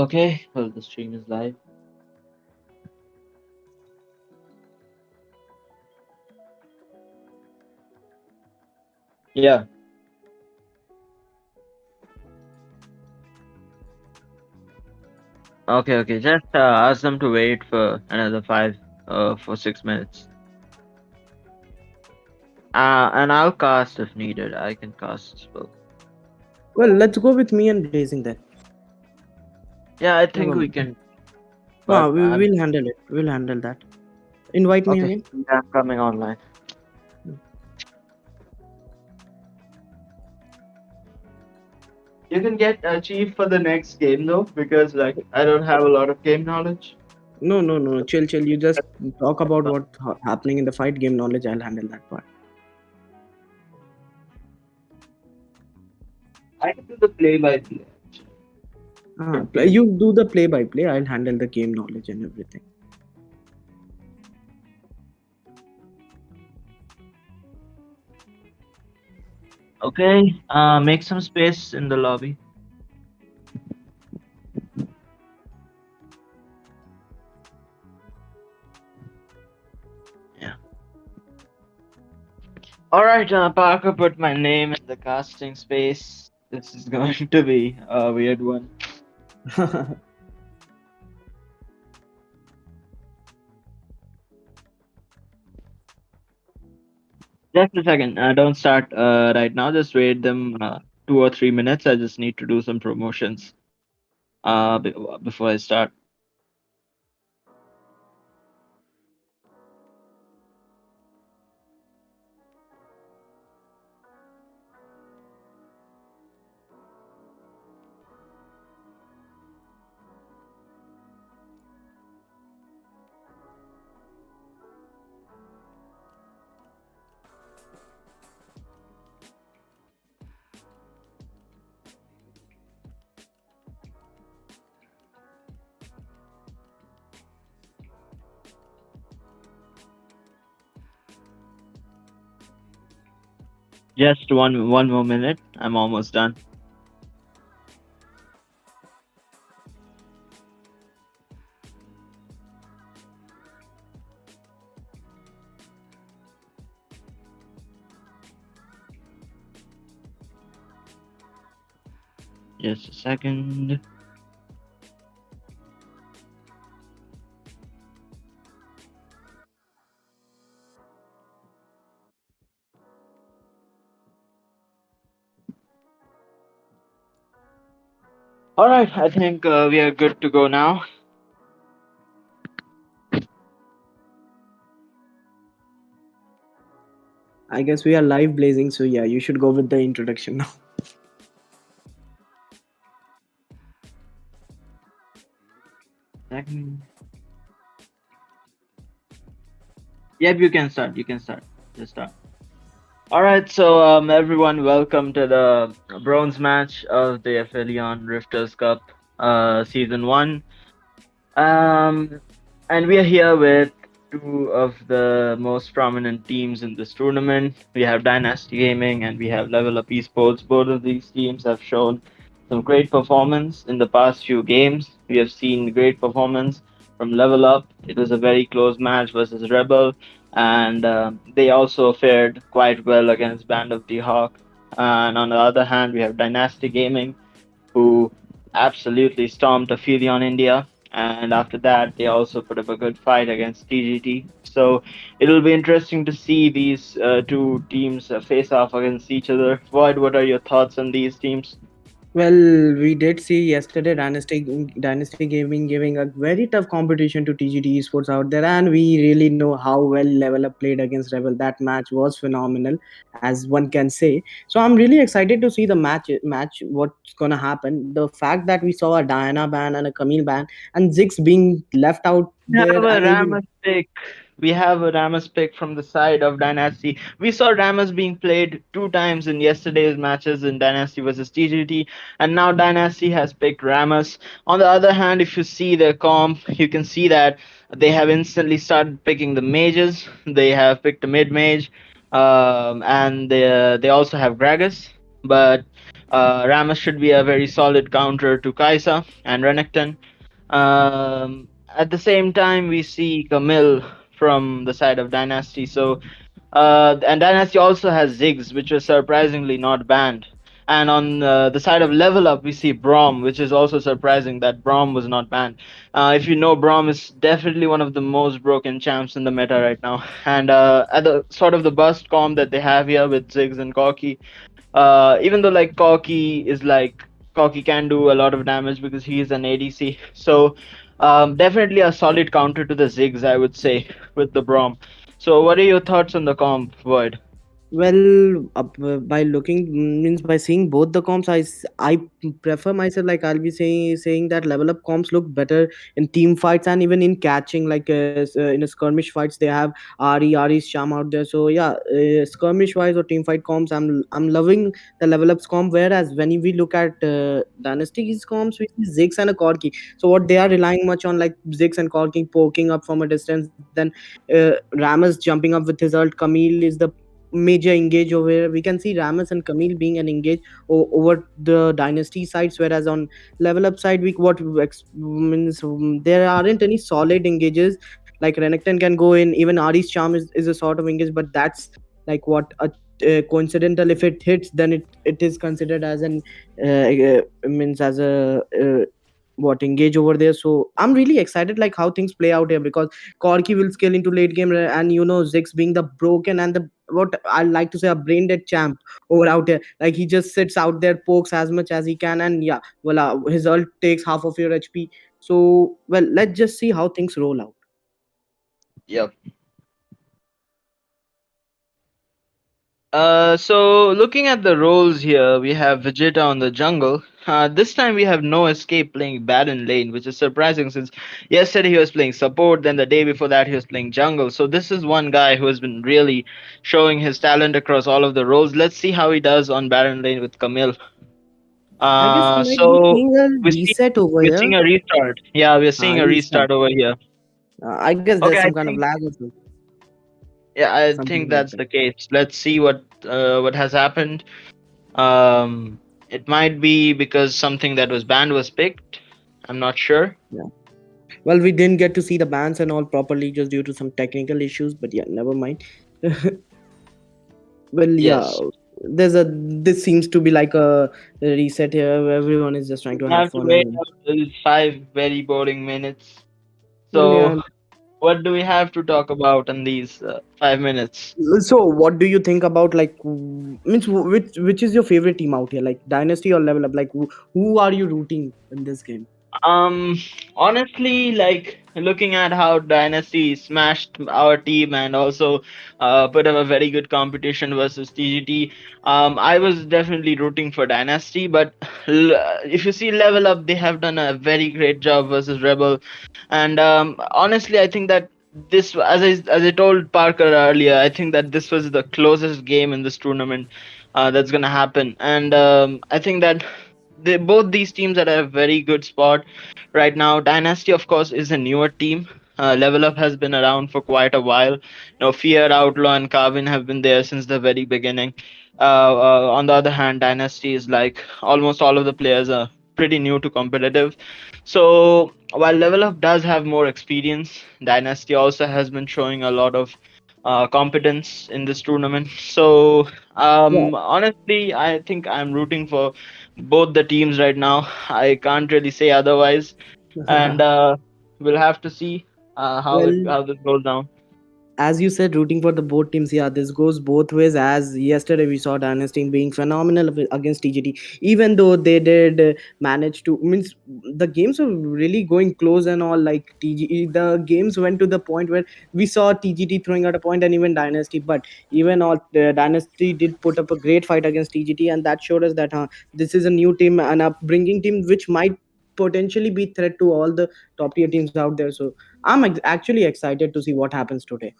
Okay, well, the stream is live. Yeah. Okay, okay. Just ask them to wait for another for 6 minutes. And I'll cast if needed. I can cast as well. Well, let's go with me and Blazing then. Yeah, I Never think we mind. can. No, But we will handle it. We'll handle that. Invite me okay. again. Yeah, I'm coming online. You can get chief for the next game though, because like I don't have a lot of game knowledge. No, no, no. Chill, chill. You just talk about what's happening in the fight game knowledge. I'll handle that part. I can do the play by play. You do the play by play. I'll handle the game knowledge and everything. Okay. Make some space in the lobby. Yeah. All right, Parker. Put my name in the casting space. This is going to be a weird one. Just a second. Don't start right now. Just wait them 2 or 3 minutes. I just need to do some promotions before I start. Just one more minute. I'm almost done. Just a second. All right. I think we are good to go now. I guess we are live Blazing. So yeah, you should go with the introduction now. Second. Yep, you can start. You can start. Just start. All right, so everyone, welcome to the bronze match of the Aphelion Rifters Cup, season one. Um, and we are here with two of the most prominent teams in this tournament. We have Dynasty Gaming and we have LevelUp eSports. Both of these teams have shown some great performance in the past few games. We have seen great performance from LevelUp. It was a very close match versus Rebel, and they also fared quite well against Band of the Hawk. And on the other hand, we have Dynasty Gaming, who absolutely stormed Aphelion India. And after that, they also put up a good fight against TGT. So it'll be interesting to see these two teams face off against each other. Void, what are your thoughts on these teams? Well, we did see yesterday Dynasty Gaming giving a very tough competition to TGT Esports out there, and we really know how well Level Up played against Rebel. That match was phenomenal, as one can say. So I'm really excited to see the match. What's gonna happen? The fact that we saw a Diana ban and a Camille ban, and Ziggs being left out We have there, a and even Ramus pick. We have a Ramus pick from the side of Dynasty. We saw Ramus being played 2 times in yesterday's matches in Dynasty versus TGT, and now Dynasty has picked Ramus. On the other hand, if you see their comp, you can see that they have instantly started picking the mages. They have picked a mid mage, and they also have Gragas. but Rammus should be a very solid counter to Kaisa and Renekton. At the same time, we see Camille from the side of Dynasty. So, and Dynasty also has Ziggs, which was surprisingly not banned. And on the side of Level Up, we see Braum, which is also surprising that Braum was not banned. If you know, Braum is definitely one of the most broken champs in the meta right now. And at the sort of the burst comp that they have here with Ziggs and Corki, even though like Corki can do a lot of damage because he's an ADC. So definitely a solid counter to the Ziggs, I would say, with the Braum. So what are your thoughts on the comp, Void? Well, by looking means by seeing both the comps, I prefer myself, like I'll be saying that level up comps look better in team fights and even in catching. Like in a skirmish fights, they have Ari's charm out there. So yeah, skirmish wise or team fight comps, I'm loving the level ups comp. Whereas when we look at Dynasty's comps, we see Ziggs and a Corki. So what they are relying much on, like Ziggs and Corki poking up from a distance, then Ramus jumping up with his ult. Camille is the major engage over here. We can see Ramus and Camille being an engage over the dynasty sides, whereas on level up side, we what means there aren't any solid engages. Like Renekton can go in, even Ari's charm is a sort of engage, but that's like what a coincidental. If it hits, then it is considered as an means as a what engage over there. So I'm really excited like how things play out here, because Corki will scale into late game, and Ziggs being the broken and the what I like to say a brain dead champ over out there. Like he just sits out there, pokes as much as he can, and yeah, voila, his ult takes half of your HP. So well, let's just see how things roll out. Yep. So looking at the roles here, we have Vegeta on the jungle. This time we have no escape playing Baron lane, which is surprising since yesterday he was playing support, then the day before that he was playing jungle. So this is one guy who has been really showing his talent across all of the roles. Let's see how he does on Baron lane with Camille. I guess we might be So seeing a we see reset over we're seeing here. a restart. Yeah, we're seeing a Restart. restart over here. I guess there's Okay, some I kind of think lag or something, yeah, I something think like that's that. the case. Let's see what has happened. It might be because something that was banned was picked. I'm not sure. Yeah. Well, we didn't get to see the bands and all properly just due to some technical issues, but yeah, never mind. Well, yeah, Yes, there's a this seems to be like a reset here where everyone is just trying to we have have to fun wait and until 5 very boring minutes. well, yeah. So, what do we have to talk about in these 5 minutes? So, what do you think about like means which is your favorite team out here, like Dynasty or Level Up? Like who are you rooting in this game? Um, Honestly, like looking at how Dynasty smashed our team and also put up a very good competition versus TGT, I was definitely rooting for Dynasty. But if you see Level Up, they have done a very great job versus Rebel. And honestly, I think that this, as I told Parker earlier, I think that this was the closest game in this tournament that's gonna happen. And I think that both these teams are at a very good spot right now. Dynasty, of course, is a newer team. Level Up has been around for quite a while. Fear, Outlaw, and Carvin have been there since the very beginning. On the other hand, Dynasty is like almost all of the players are pretty new to competitive. So while Level Up does have more experience, Dynasty also has been showing a lot of competence in this tournament. So honestly, I think I'm rooting for both the teams right now. I can't really say otherwise, and Yeah. we'll have to see Well, how this goes down. as you said, rooting for the both teams. Yeah, this goes both ways. As yesterday we saw Dynasty being phenomenal against TGT, even though they did manage to means the games were really going close and all. Like TG, the games went to the point where we saw TGT throwing out a point and even Dynasty. But even all Dynasty did put up a great fight against TGT, and that showed us that this is a new team, an upbringing team, which might potentially be threat to all the top tier teams out there. So I'm actually excited to see what happens today.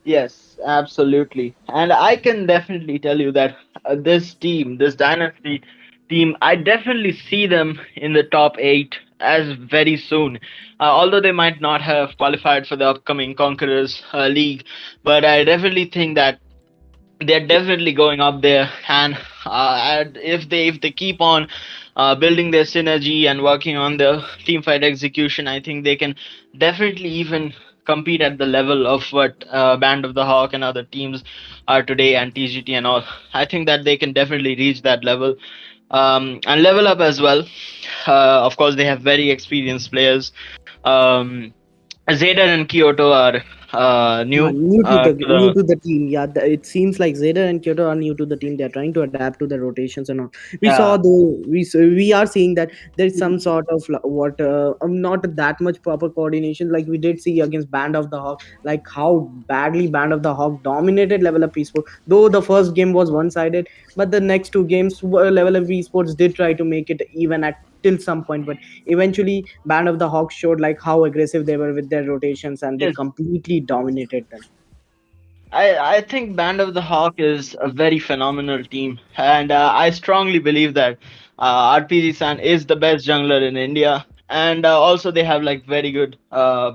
Yes, absolutely. And I can definitely tell you that this team, this Dynasty team, I definitely see them in the top 8 as very soon. Although they might not have qualified for the upcoming Conquerors League, but I definitely think that they're definitely going up there, and if they keep on building their synergy and working on their team fight execution, I think they can definitely even compete at the level of what Band of the Hawk and other teams are today, and TGT and all. I think that they can definitely reach that level, and level up as well. Of course, they have very experienced players. um, Zayden and Kyoto are new to New the. to the team. Yeah, it seems like Zeta and Kyoto are new to the team. They are trying to adapt to the rotations and all. We saw Yeah. the we are seeing that there is some sort of what not that much proper coordination like we did see against Band of the Hawk. Like how badly Band of the Hawk dominated Level Up Esports. Though the first game was one sided, but the next two games Level Up Esports did try to make it even at till some point, but eventually Band of the Hawk showed like how aggressive they were with their rotations and they Yes. completely dominated them. I think Band of the Hawk is a very phenomenal team, and I strongly believe that RPG San is the best jungler in India, and also they have like very good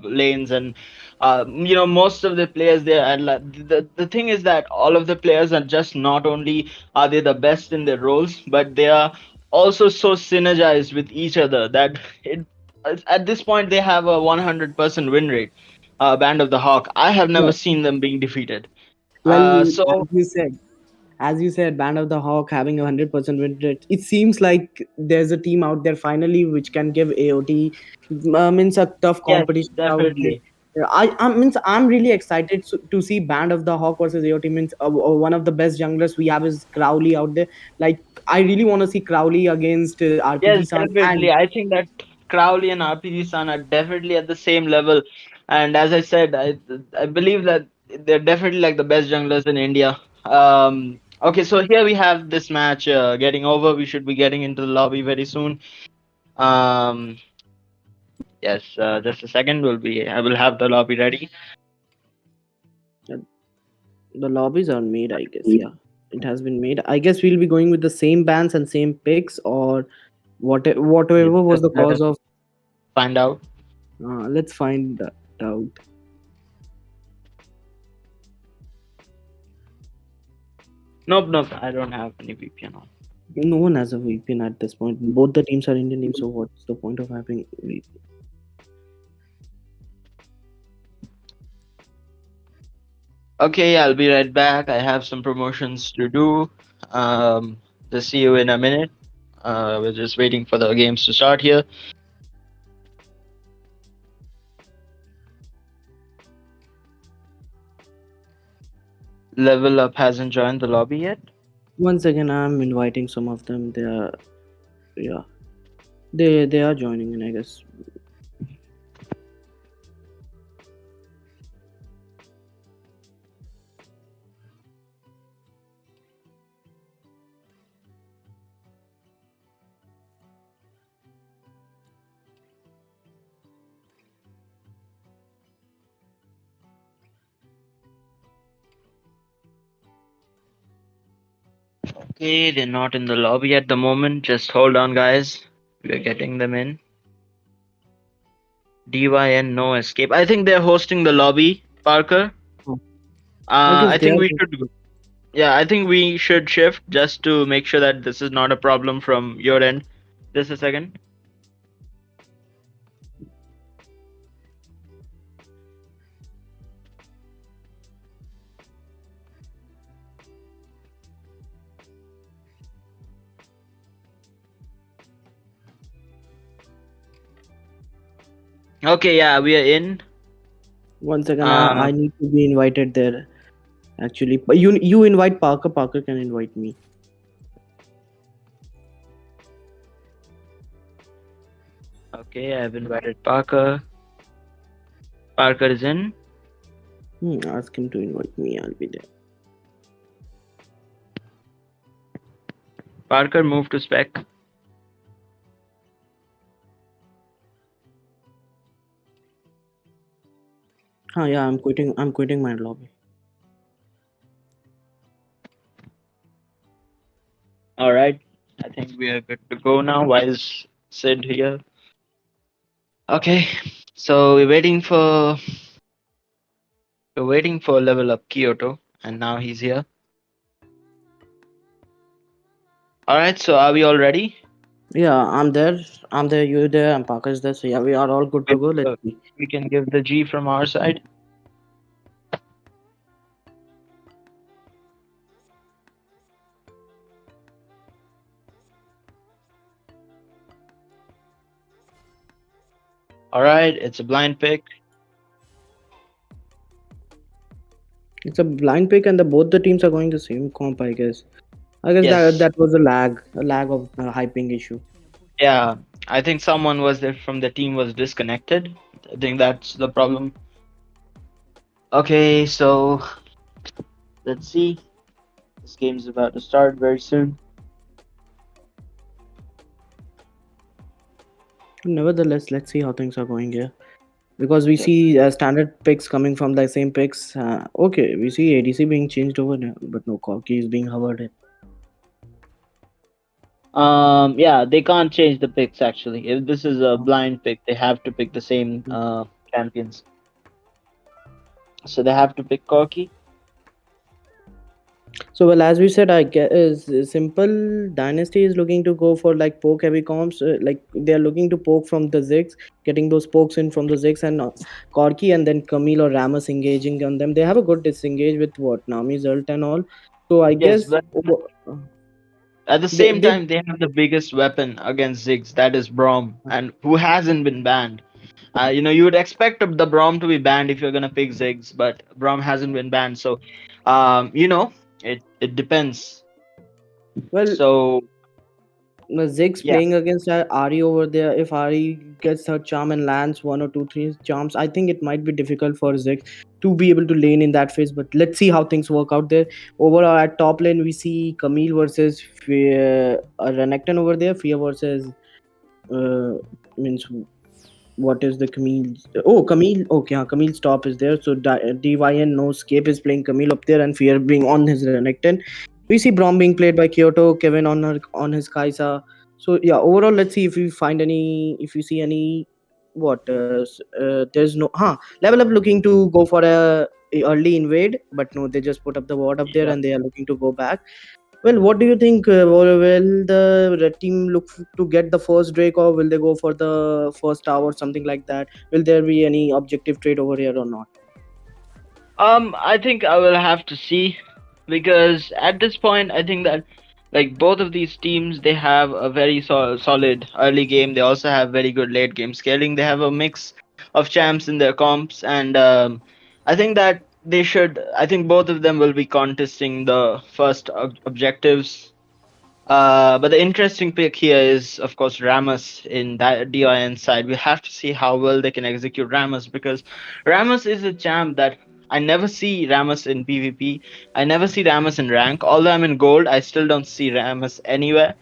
lanes, and most of the players there. And the thing is that all of the players are just not only are they the best in their roles, but they are also so synergized with each other that at this point they have a 100% win rate. Band of the Hawk. I have never Yeah. seen them being defeated. Well, So as you said, Band of the Hawk having 100% win rate. It seems like there's a team out there finally which can give AOT. Means a tough yes, competition out there. definitely. I means I'm really excited to see Band of the Hawk versus AOT. Means one of the best junglers we have is Crowley out there. Like I really want to see Crowley against RPG Yes, San and definitely. I think that Crowley and RPG Sun are definitely at the same level. And as I said, I believe that they're definitely like the best junglers in India. Okay, so here we have this match getting over. We should be getting into the lobby very soon. Um, yes, just a second. I will have the lobby ready. the lobbies are made. I guess yeah, it has been made. I guess we'll be going with the same bands and same picks or Yes, whatever was just the let cause us of. find out. Let's find that out. Nope, nope. I don't have any VPN on. No one has a VPN at this point. Both the teams are Indian teams, so what's the point of having VPN? Okay, I'll be right back. I have some promotions to do. Um, just see you in a minute. We're just waiting for the games to start here. Level Up hasn't joined the lobby yet. Once again, I'm inviting some of them. They are yeah, they are joining in. I guess. Okay, they're not in the lobby at the moment. Just hold on, guys. We're getting them in. DYN no escape. I think they're hosting the lobby, Parker. Oh, I guess I they think are. we should. Yeah, I think we should shift just to make sure that this is not a problem from your end. Just a second. Okay, yeah, we are in. Once again, Uh, I need to be invited there. Actually, but you invite Parker. Parker can invite me. okay, I've invited Parker. Parker is in. Ask him to invite me. I'll be there. Parker, move to spec. Yeah, I'm quitting. I'm quitting my lobby. All right. I think we are good to go now. While Sid here. Okay. So we're waiting for level up Kyoto, and now he's here. All right, so are we all ready? Yeah, I'm there. I'm there. You there? And Parker's there. So yeah, we are all good to Okay, go. Let's so see. we can give the G from our side. All right, it's a blind pick. It's a blind pick, and both the teams are going the same comp. I guess. I guess Yes. that was a lag of hyping issue. Yeah, I think someone was there from the team was disconnected. I think that's the problem. Okay, so let's see. This game's about to start very soon. Nevertheless, let's see how things are going here. Because we Yep. see standard picks coming from the same picks. Okay, we see ADC being changed over there, but no Corki is being hovered in. Yeah, they can't change the picks actually. If this is a blind pick, they have to pick the same champions. So they have to pick Corki. So well, as we said, I guess simple Dynasty is looking to go for like poke heavy comps. Like they are looking to poke from the Ziggs, getting those pokes in from the Ziggs and Corki, and then Camille or Ramos engaging on them. They have a good disengage with what Nami's ult and all. So I Yes, guess but at the same they time, they have the biggest weapon against Ziggs, that is Braum, and who hasn't been banned. You would expect the Braum to be banned if you're gonna pick Ziggs, but Braum hasn't been banned, so it depends. well So Ziggs yeah, playing against Ari over there. If Ari gets her charm and lands one or two, three charms, I think it might be difficult for Ziggs to be able to lane in that phase. But let's see how things work out there. Overall, at top lane, we see Camille versus Renekton over there. Fear versus means what is the Camille? Oh, Camille. Okay, Camille's top is there. So DYN No Escape is playing Camille up there, and Fear being on his Renekton. We see Brom being played by Kyoto, Kevin on his Kaisa. So yeah, overall, let's see if we find any, if you see any, what there's no level up looking to go for a early invade, but no, they just put up the ward up there yeah. and they are looking to go back. Well, what do you think? Will the red team look to get the first Drake, or will they go for the first tower, or something like that? Will there be any objective trade over here or not? I think I will have to see because at this point, I think that like both of these teams, they have a very solid early game. They also have very good late game scaling. They have a mix of champs in their comps, and I think that they should. I think both of them will be contesting the first objectives. But the interesting pick here is, of course, Ramos in that DIN side. We have to see how well they can execute Ramos because Ramos is a champ that I never see Ramos in PvP. I never see Ramos in rank. Although I'm in gold, I still don't see Ramos anywhere.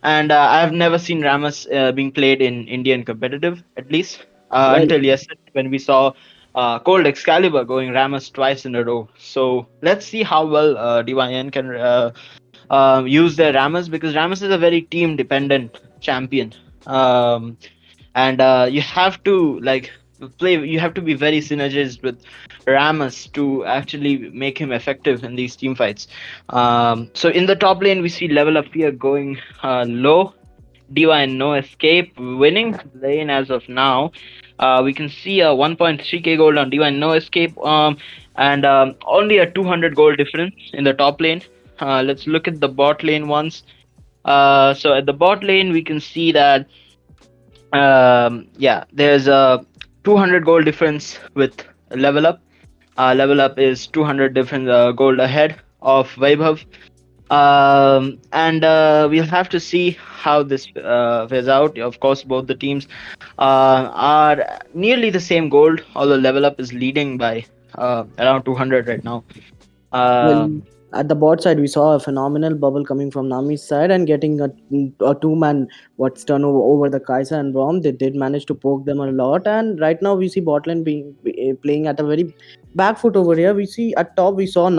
And I've never seen Ramos being played in Indian competitive, at least Well, until yesterday when we saw Cold Excalibur going Ramos twice in a row. So let's see how well DYN can use their Ramos because Ramos is a very team dependent champion. Um, and you have to like play. You have to be very synergized with Ramos to actually make him effective in these team fights. So in the top lane, we see Level Up here going low. Diva and No Escape winning lane as of now. We can see a 1.3k gold on Diva and No Escape, and only a 200 gold difference in the top lane. Let's look at the bot lane once. So at the bot lane, we can see that yeah, there's a 200 gold difference with Level Up. Level Up is 200 different gold ahead of Vaibhav. And we'll have to see how this plays out. Of course, both the teams are nearly the same gold, although Level Up is leading by around 200 right now. well, Um, at the bot side, we saw a phenomenal bubble coming from Nami's side and getting a two-man what's turnover over the Kaisa and Rom. They did manage to poke them a lot, and right now we see bot lane playing at a very back foot over here. We see at top we saw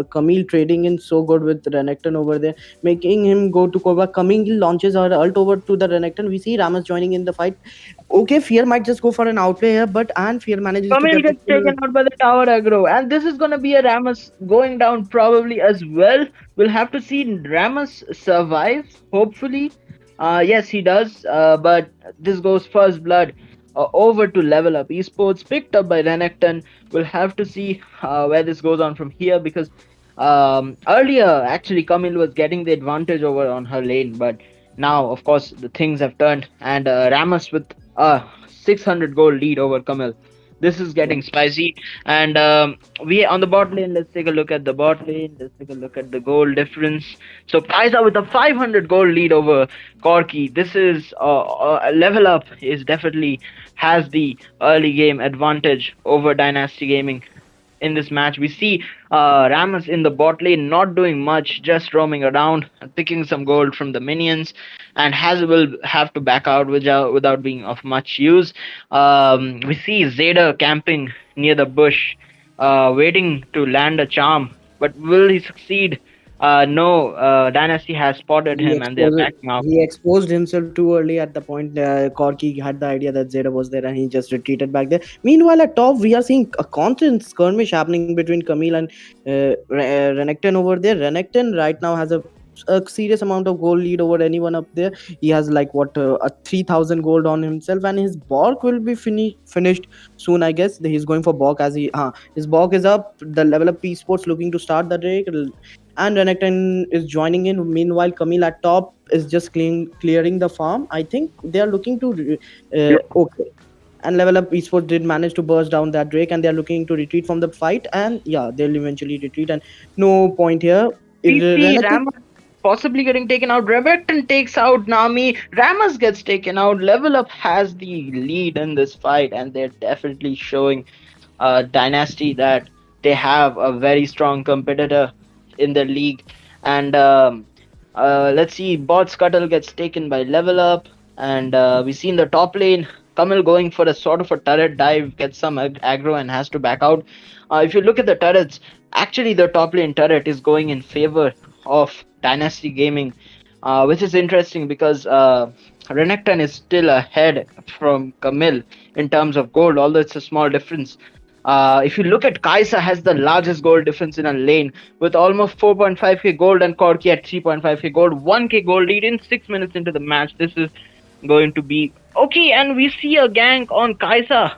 Camille trading in so good with Renekton over there, making him go to cover. Camille launches her ult over to the Renekton. We see Ramos joining in the fight. Okay, Fear might just go for an outplay here, but and Fear manages to Camille get the gets kill. taken out by the tower aggro, and this is gonna be a Ramos going down probably defensively as well. We'll have to see Ramos survive, hopefully. Yes, he does, but this goes first blood over to Level Up Esports, picked up by Renekton. We'll have to see where this goes on from here because earlier, actually, Camille was getting the advantage over on her lane, but now, of course, the things have turned, and Ramos with a 600 goal lead over Camille. This is getting spicy, and we on the bot lane. Let's take a look at the bot lane. Let's take a look at the goal difference. So Kaiser with a 500 goal lead over Corki. This is Level Up is definitely has the early game advantage over Dynasty Gaming in this match. We see Ramos in the bot lane not doing much, just roaming around, picking some gold from the minions, and Hazel will have to back out without being of much use. We see Zeta camping near the bush, waiting to land a charm, but will he succeed? No, Dynasty has spotted He him and they're exposed backing out. he exposed himself too early at the point. Corky had the idea that Zeta was there and he just retreated back there. Meanwhile, at top, we are seeing a constant skirmish happening between Camille and Renekton over there. Renekton right now has a serious amount of gold lead over anyone up there. He has like what a 3,000 gold on himself, and his Bork will be finished soon. I guess he's going for Bork as his Bork is up. The level up esports looking to start the Drake, and Renekton is joining in. Meanwhile, Camille at top is just clearing the farm. I think they are looking to okay. And Level Up Esports did manage to burst down that Drake, and they are looking to retreat from the fight. And yeah, they'll eventually retreat. And no point here. We see Renekton, Ramos possibly getting taken out. Rebecton takes out Nami. Ramos gets taken out. Level Up has the lead in this fight, and they're definitely showing Dynasty that they have a very strong competitor in the league. And let's see, Bot Scuttle gets taken by Level Up, and we see in the top lane Kamil going for a sort of a turret dive, gets some aggro, and has to back out. If you look at the turrets, actually the top lane turret is going in favor of Dynasty Gaming, which is interesting because Renekton is still ahead from Camille in terms of gold, although it's a small difference. If you look at Kaisa has the largest gold difference in a lane with almost 4.5k gold and Corki at 3.5k gold, 1k gold lead in 6 minutes into the match. This is going to be okay, and we see a gank on Kaisa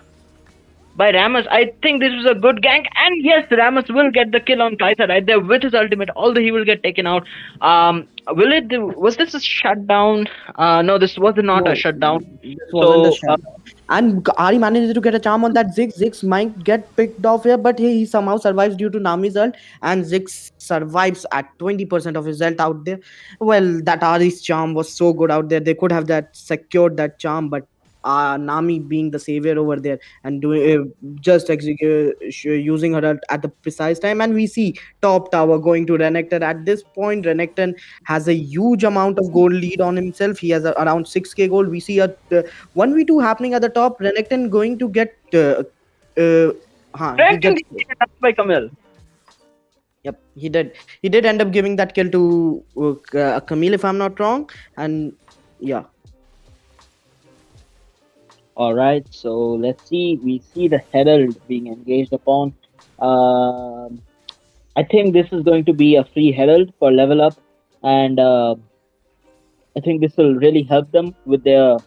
by Ramos. I think this was a good gank, and yes, Ramos will get the kill on Kaisa right there with his ultimate, although he will get taken out. Was this a shutdown? No, this was not a no, shutdown. this wasn't the So shot. And Ari managed to get a charm on that Ziggs. Ziggs might get picked off here, but he somehow survives due to Nami's ult, and Ziggs survives at 20% of his ult out there. Well, that Ari's charm was so good out there. They could have that secured that charm, but Nami being the savior over there and doing just using her at the precise time, and we see top tower going to Renekton. At this point, Renekton has a huge amount of gold lead on himself. He has around 6k gold. We see a 1v2 happening at the top. Renekton going to get he Renekton gets gets taken out by Camille. yep, he did end up giving that kill to Camille, if I'm not wrong. And yeah, All right, so let's see. We see the Herald being engaged upon. Um, I think this is going to be a free Herald for Level Up, and I think this will really help them with their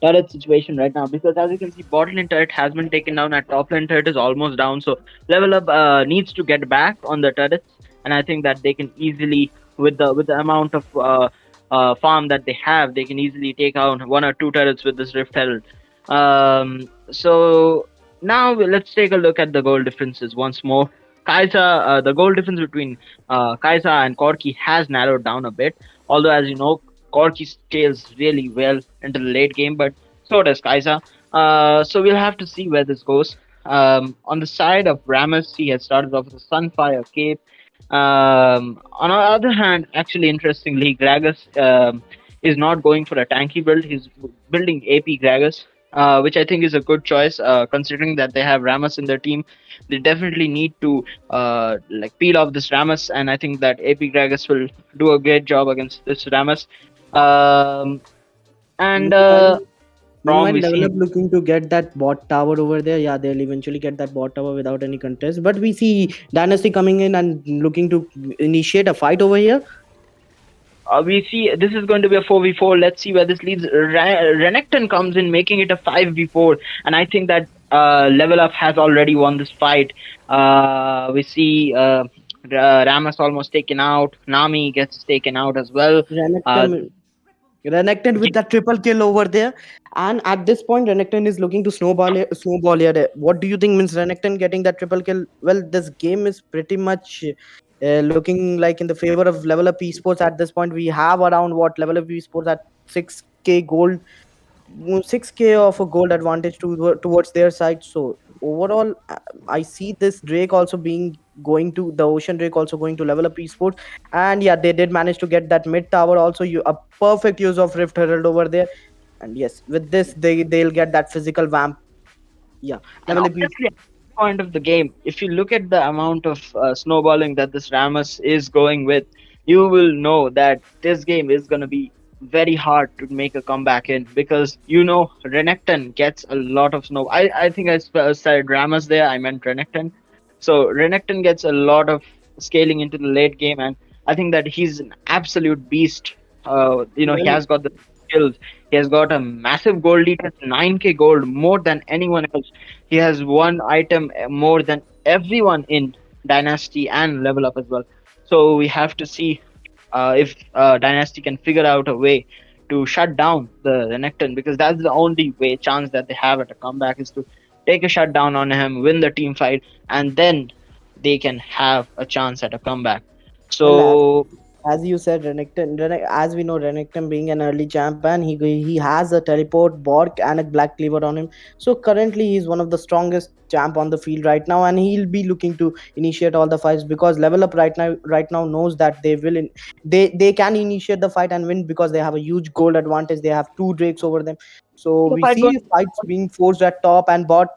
turret situation right now because as you can see, bot lane turret has been taken down, and top lane turret is almost down. So Level Up needs to get back on the turrets, and I think that they can easily, with the amount of farm that they have, they can easily take out one or two turrets with this Rift Herald. So now let's take a look at the goal differences once more. Kaisa, the goal difference between Kaisa and Corki has narrowed down a bit. Although, as you know, Corki scales really well into the late game, but so does Kaisa. So we'll have to see where this goes. On the side of Ramos, he has started off with a Sunfire Cape. On the other hand, actually, interestingly, Gragas is not going for a tanky build. He's building AP Gragas, which I think is a good choice, considering that they have Ramos in their team. They definitely need to like peel off this Ramos, and I think that AP Gragas will do a great job against this Ramos. Um, and meanwhile, from Meanwhile, we Level see Up looking to get that bot tower over there. Yeah, they'll eventually get that bot tower without any contest. But we see Dynasty coming in and looking to initiate a fight over here. we see this is going to be a 4v4. Let's see where this leads. Renekton comes in, making it a 5v4, and I think that Level Up has already won this fight. We see Ramus almost taken out. Nami gets taken out as well. Uh, Renekton, Renekton with that triple kill over there. And at this point, Renekton is looking to snowball here. What do you think means Renekton getting that triple kill? Well, this game is pretty much looking like in the favor of Level Up Esports at this point. We have around what Level Up Esports at 6k gold, 6k of a gold advantage towards their side. So overall, I see this Drake also being going to the Ocean Drake also going to Level Up Esports. And yeah, they did manage to get that mid tower also. A perfect use of Rift Herald over there. And yes, with this they'll get that physical vamp. Yeah, And Level Up. obviously, at this point of the game, if you look at the amount of snowballing that this Ramus is going with, you will know that this game is going to be very hard to make a comeback in, because Renekton gets a lot of snow. I think said Ramus there, I meant Renekton. So Renekton gets a lot of scaling into the late game, and I think that he's an absolute beast. He Well, has got the skills. He has got a massive gold lead, has 9k gold, more than anyone else. He has one item more than everyone in Dynasty and Level Up as well. So we have to see if Dynasty can figure out a way to shut down the Renekton, because that's the only way chance that they have at a comeback, is to take a shutdown on him, win the team fight, and then they can have a chance at a comeback. well, So as you said, as we know, Renekton being an early champion, he has a teleport, Bork, and a Black Cleaver on him. So currently, he's one of the strongest champ on the field right now, and he'll be looking to initiate all the fights because Level Up right now knows that they can initiate the fight and win because they have a huge gold advantage. They have two Drakes over them. So the we fight goes. see fights being forced at top and bot.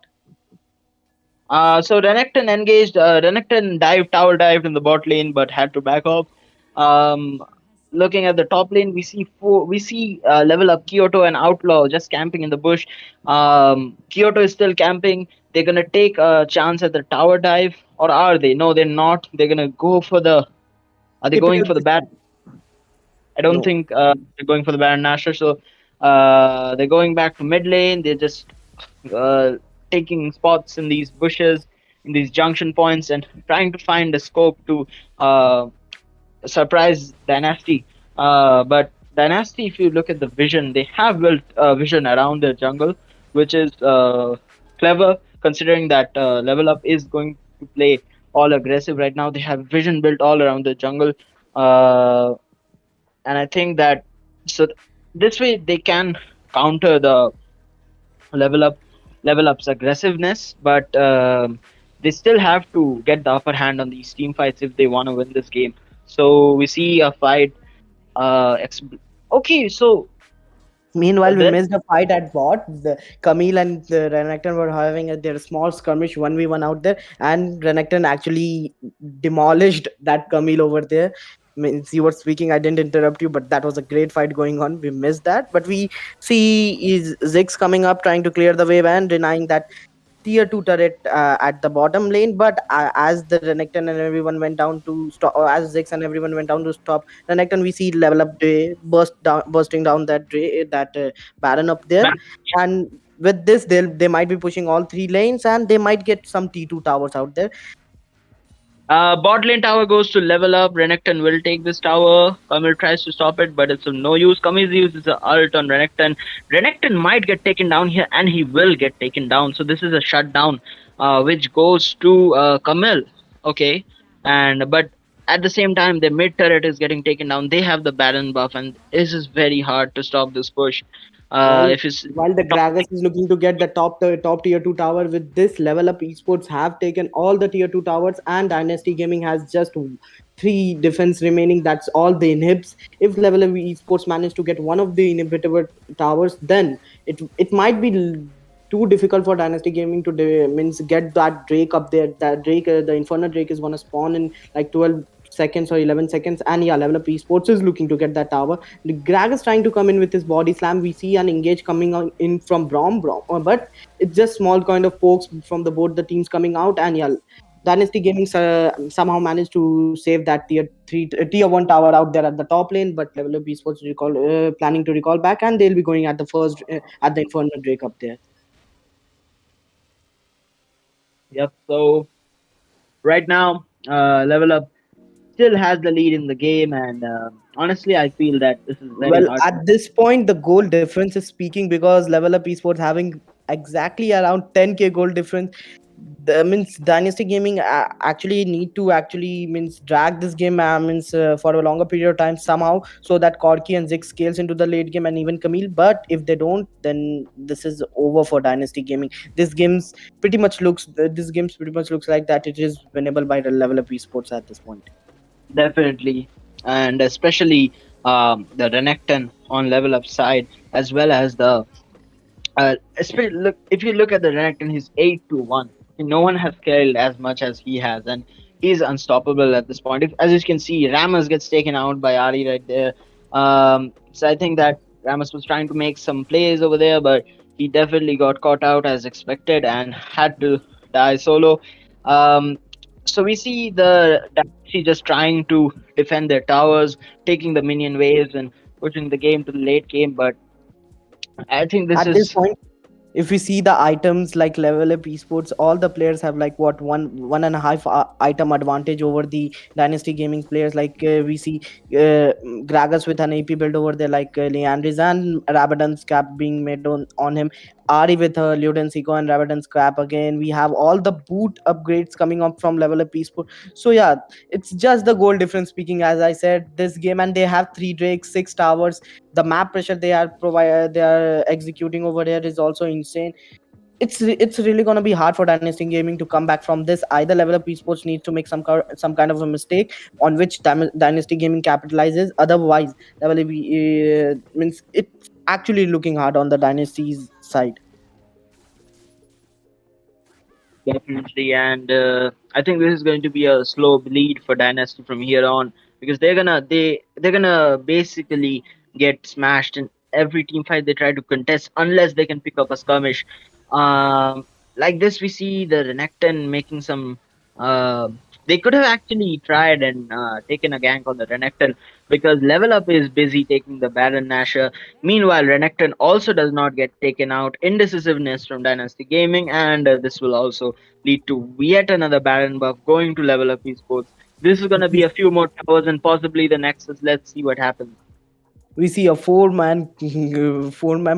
So Renekton engaged. Renekton tower dived in the bot lane, but had to back off. Um, Looking at the top lane, we see level up Kyoto and Outlaw just camping in the bush. Kyoto is still camping. They're gonna take a chance at the tower dive, or are they? No, they're not. They're gonna go for the. Are they going Typical. for the bat? I don't No. think they're going for the Baron Nashor. So they're going back to mid lane. They're just uh, taking spots in these bushes, in these junction points, and trying to find a scope to uh, surprise Dynasty. But Dynasty, if you look at the vision, they have built vision around their jungle, which is clever, considering that Level Up is going to play all aggressive right now. They have vision built all around the jungle. Uh, and I think that so this way they can counter the level up level up's aggressiveness, but they still have to get the upper hand on these team fights if they want to win this game. So we see a fight. Okay, so Meanwhile, we there missed a fight at bot. The Camille and the Renekton were having their small skirmish 1v1 out there, and Renekton actually demolished that Camille over there. Means you were speaking, I didn't interrupt you, but that was a great fight going on. We missed that, but we see is Ziggs coming up, trying to clear the wave and denying that tier 2 turret at the bottom lane. But as the Renekton and everyone went down to stop, or as Zix and everyone went down to stop Renekton, we see level up Dre bursting down that Baron up there. And with this, they might be pushing all three lanes and they might get some T2 towers out there. Bot lane tower goes to level up. Renekton will take this tower. Kamil tries to stop it, but it's of no use. Kamil uses the ult on Renekton. Renekton might get taken down here, and he will get taken down. So this is a shutdown, which goes to Kamil. Okay, and but at the same time, the mid turret is getting taken down. They have the Baron buff, and this is very hard to stop this push. While If it's while the Gragas is looking to get the top tier 2 tower, with this level up esports have taken all the tier 2 towers and Dynasty Gaming has just three defense remaining. That's all the inhibs. If level up esports manage to get one of the inhibitable towers, then it might be too difficult for Dynasty Gaming to means get that Drake up there. That Drake, the Inferno Drake, is gonna spawn in like 12 seconds or 11 seconds. And yeah, Level Up Esports is looking to get that tower. The Greg is trying to come in with his body slam. We see an engage coming on in from Brom, but it's just small kind of pokes from the both the teams coming out. And yeah, Dynasty Gaming somehow managed to save that tier 1 tower out there at the top lane. But Level Up Esports planning to recall back, and they'll be going at the first at the Infernal Drake up there. Yep. So right now, Level Up still has the lead in the game, and honestly, I feel that this is very Well, hard. at this point, the goal difference is speaking, because Level Up Esports having exactly around 10k goal difference. The means Dynasty Gaming actually need to actually means drag this game means for a longer period of time somehow, so that Corky and Zig scales into the late game, and even Camille. But if they don't, then this is over for Dynasty Gaming. This game's pretty much looks like that it is winnable by the Level Up Esports at this point. Definitely, and especially the Renekton on Level Up side, as well as the especially look, if you look at the Renekton, he's 8-1. No one has killed as much as he has, and he's unstoppable at this point. If, as you can see, Ramos gets taken out by Ari right there. So I think that Ramos was trying to make some plays over there, but he definitely got caught out as expected and had to die solo. Um, so we see the Dynasty just trying to defend their towers, taking the minion waves and pushing the game to the late game, but I think this At this is point, if we see the items like Level Up Esports, all the players have like what one and a half item advantage over the Dynasty Gaming players. Like we see Gragas with an AP build over there, like Leandris and Rabadon's cap being made on him. Ari with her Luden's Eco and Rabadon's cap again. We have all the boot upgrades coming up from Level Up Esports. So yeah, it's just the goal difference speaking, as I said, this game. And they have 3 drakes, 6 towers. The map pressure they are executing over there is also insane. It's really going to be hard for Dynasty Gaming to come back from this. Either Level Up Esports needs to make some kind of a mistake on which Dynasty Gaming capitalizes. Otherwise, Level Up means it's actually looking hard on the Dynasty's side. definitely, and I think this is going to be a slow bleed for Dynasty from here on because they're gonna basically get smashed in every team fight they try to contest unless they can pick up a skirmish. Um, like this, we see the Renekton making some. Uh, they could have actually tried and taken a gank on the Renekton because Level Up is busy taking the Baron Nashor. Meanwhile, Renekton also does not get taken out. Indecisiveness from Dynasty Gaming, and this will also lead to yet another Baron buff going to Level Up Esports. This is going to be a few more towers and possibly the Nexus. Let's see what happens. We see a four man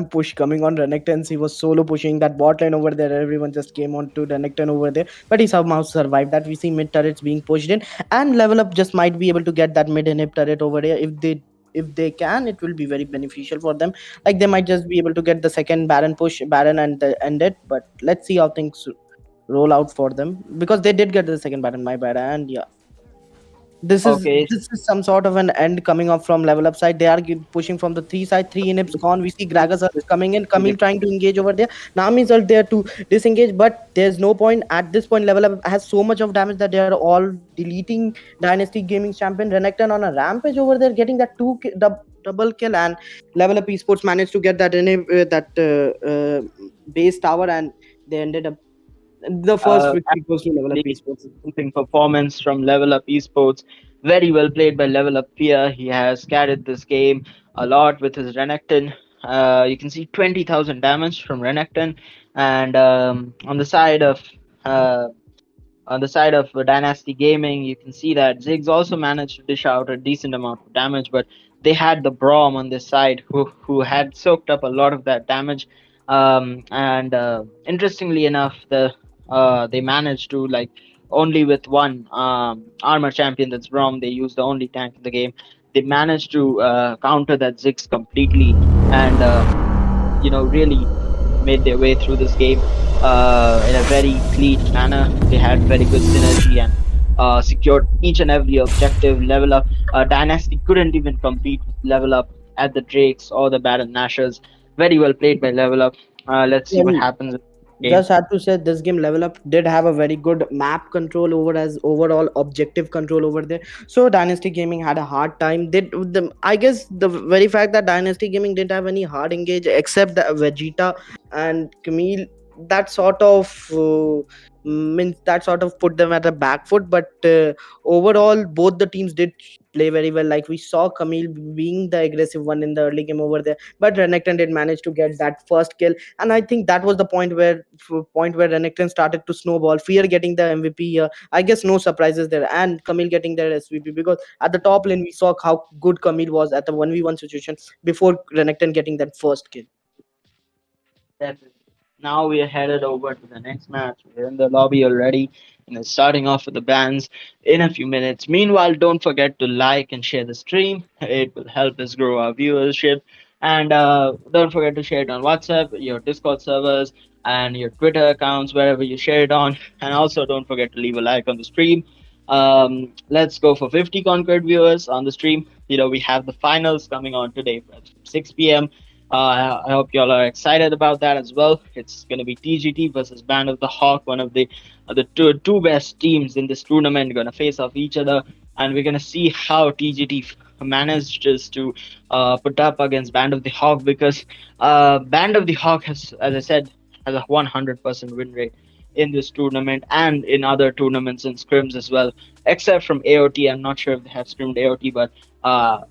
push coming on Renekton. He was solo pushing that bot line over there. Everyone just came on to Renekton over there, but he somehow survived that. We see mid turrets being pushed in, and Level Up just might be able to get that mid inhib turret over there. If they can, it will be very beneficial for them. Like they might just be able to get the second Baron and end it. But let's see how things roll out for them, because they did get the second Baron, my bad. And yeah, this is Okay, this is some sort of an end coming up from Level Up side. They are pushing from the three side. 3 inhibs gone. We see Gragas are coming in. Camille trying to engage over there. Namis are there to disengage, but there's no point at this point. Level Up has so much of damage that they are all deleting Dynasty Gaming champion Renekton on a rampage over there, getting that double kill. And Level Up Esports managed to get that base tower, and they ended up the first victory goes to Level Up Esports. something performance from Level Up Esports. Very well played by Level Up Fear. He has carried this game a lot with his Renekton. You can see 20,000 damage from Renekton, and uh, on the side of Dynasty Gaming, you can see that Ziggs also managed to dish out a decent amount of damage, but they had the Braum on this side who had soaked up a lot of that damage. And interestingly enough, they managed to like only with one armor champion, that's Braum. They used the only tank in the game. They managed to counter that Ziggs completely, and really made their way through this game in a very clean manner. They had very good synergy and secured each and every objective. Level Up, Dynasty couldn't even compete with Level Up at the Drakes or the Baron Nashers. Very well played by Level Up. Let's see what Well, happens. game. Just had to say this game Level Up did have a very good map control over as overall objective control over there. So Dynasty Gaming had a hard time. Did the I guess the very fact that Dynasty Gaming didn't have any hard engage except the Vegeta and Camille, that sort of means that sort of put them at the back foot. But overall, both the teams did play very well. Like we saw Camille being the aggressive one in the early game over there, but Renekton did manage to get that first kill, and I think that was the point where Renekton started to snowball. Fear getting the MVP here. I guess no surprises there, and Camille getting their SVP because at the top lane we saw how good Camille was at the 1v1 situation before Renekton getting that first kill. Definitely. Now we are headed over to the next match. We're in the lobby already, and it's starting off with the bands in a few minutes. Meanwhile, don't forget to like and share the stream. It will help us grow our viewership. And don't forget to share it on WhatsApp, your Discord servers, and your Twitter accounts, wherever you share it on. And also, don't forget to leave a like on the stream. Let's go for 50 Conquered viewers on the stream. We have the finals coming on today at 6 p.m. I hope y'all are excited about that as well. It's going to be TGT versus Band of the Hawk, one of the two best teams in this tournament, going to face off each other, and we're going to see how TGT manages to put up against Band of the Hawk because Band of the Hawk has, as I said, has a 100% win rate in this tournament and in other tournaments and scrims as well, except from AOT. I'm not sure if they have scrimmed AOT, but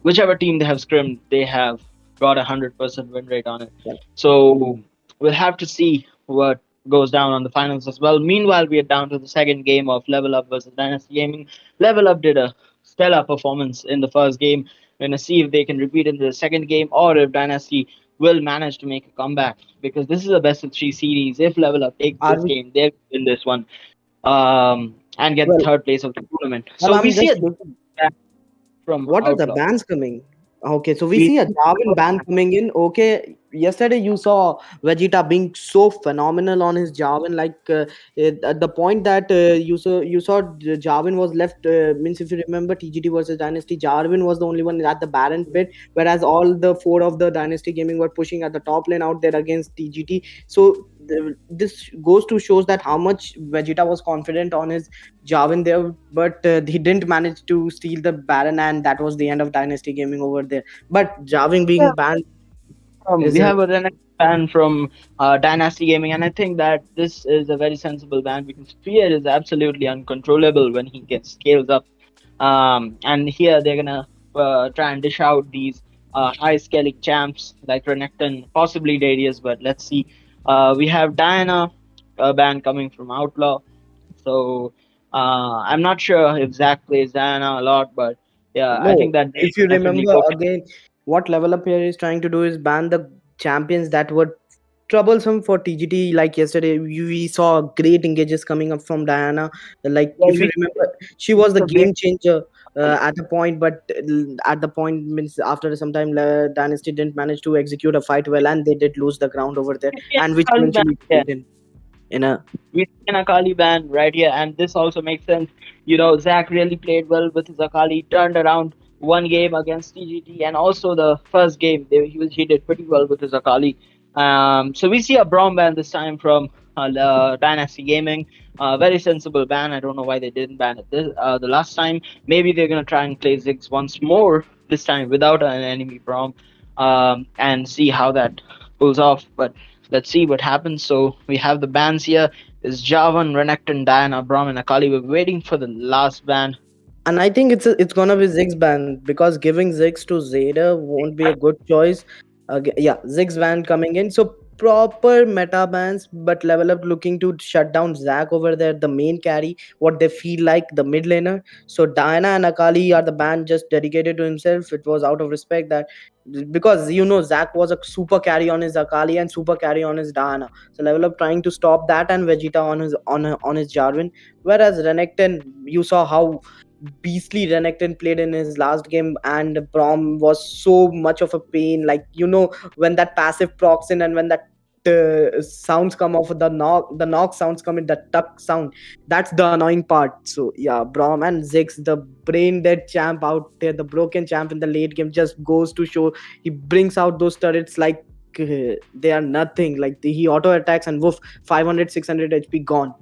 whichever team they have scrimmed, they have got 100% win rate on it. So we'll have to see what goes down on the finals as well. Meanwhile, we are down to the second game of Level Up versus Dynasty Gaming. Level Up did a stellar performance in the first game. We're gonna see if they can repeat in the second game or if Dynasty will manage to make a comeback because this is a best of three series. If Level Up takes Are this we game, they'll win this one and get the well? third place of the tournament. Well, So we I'm see just a looking. from What are the Outlaw. bans coming? Okay, so we We see a Jarvan ban coming in. Okay, yesterday you saw Vegeta being so phenomenal on his Jarvan, like at the point that you saw Jarvan was left. Means if you remember TGT versus Dynasty, Jarvan was the only one at the Baron pit, whereas all the four of the Dynasty Gaming were pushing at the top lane out there against TGT. So this goes to shows that how much Vegeta was confident on his Jarvan there, but he didn't manage to steal the Baron, and that was the end of Dynasty Gaming over there. But Jarvan being banned we is a have a Renekton ban from Dynasty Gaming, and I think that this is a very sensible ban because Fear is absolutely uncontrollable when he gets scales up. And here they're gonna try and dish out these high scaling champs like Renekton, possibly Darius, but let's see. We have Diana ban coming from Outlaw, so I'm not sure if Zach plays Diana a lot, but yeah, I think no. that they If you definitely remember go. again, what Level Up here is trying to do is ban the champions that were troublesome for TGT. Like yesterday, we saw great engages coming up from Diana. Like Well, if you we remember, she was the a great game changer at the point, but at the point means after some time, Dynasty didn't manage to execute a fight well, and they did lose the ground over there, and which Akali ban. eventually Yeah, played in a we see an Akali ban right here, and this also makes sense. Zach really played well with his Akali, turned around one game against TGT, and also the first game he did pretty well with his Akali. So we see a Braum ban this time from Dynasty Gaming. Very sensible ban. I don't know why they didn't ban it the last time. Maybe they're gonna try and play Ziggs once more this time without an enemy Braum, and see how that pulls off. But let's see what happens. So we have the bans here. Is Javan, Renekton, Diana, Braum, and Akali. We're waiting for the last ban. and I think it's gonna be Ziggs ban because giving Ziggs to Zeta won't be a good choice. Yeah, Ziggs ban coming in. So proper meta bans, but Level Up looking to shut down Zac over there, the main carry, what they feel like the mid laner. So Diana and Akali are the ban just dedicated to himself. It was out of respect that because Zac was a super carry on his Akali and super carry on his Diana. So Level Up trying to stop that and Vegeta on his Jarvan. Whereas Renekton, you saw how beastly Renekton played in his last game, and Brom was so much of a pain. Like when that passive procs in and when that sounds come off the knock sounds come in, the tuck sound. That's the annoying part. So yeah, Brom and Ziggs, the brain dead champ out there, the broken champ in the late game, just goes to show he brings out those turrets like they are nothing. Like he auto attacks and woof, 500 600 HP gone.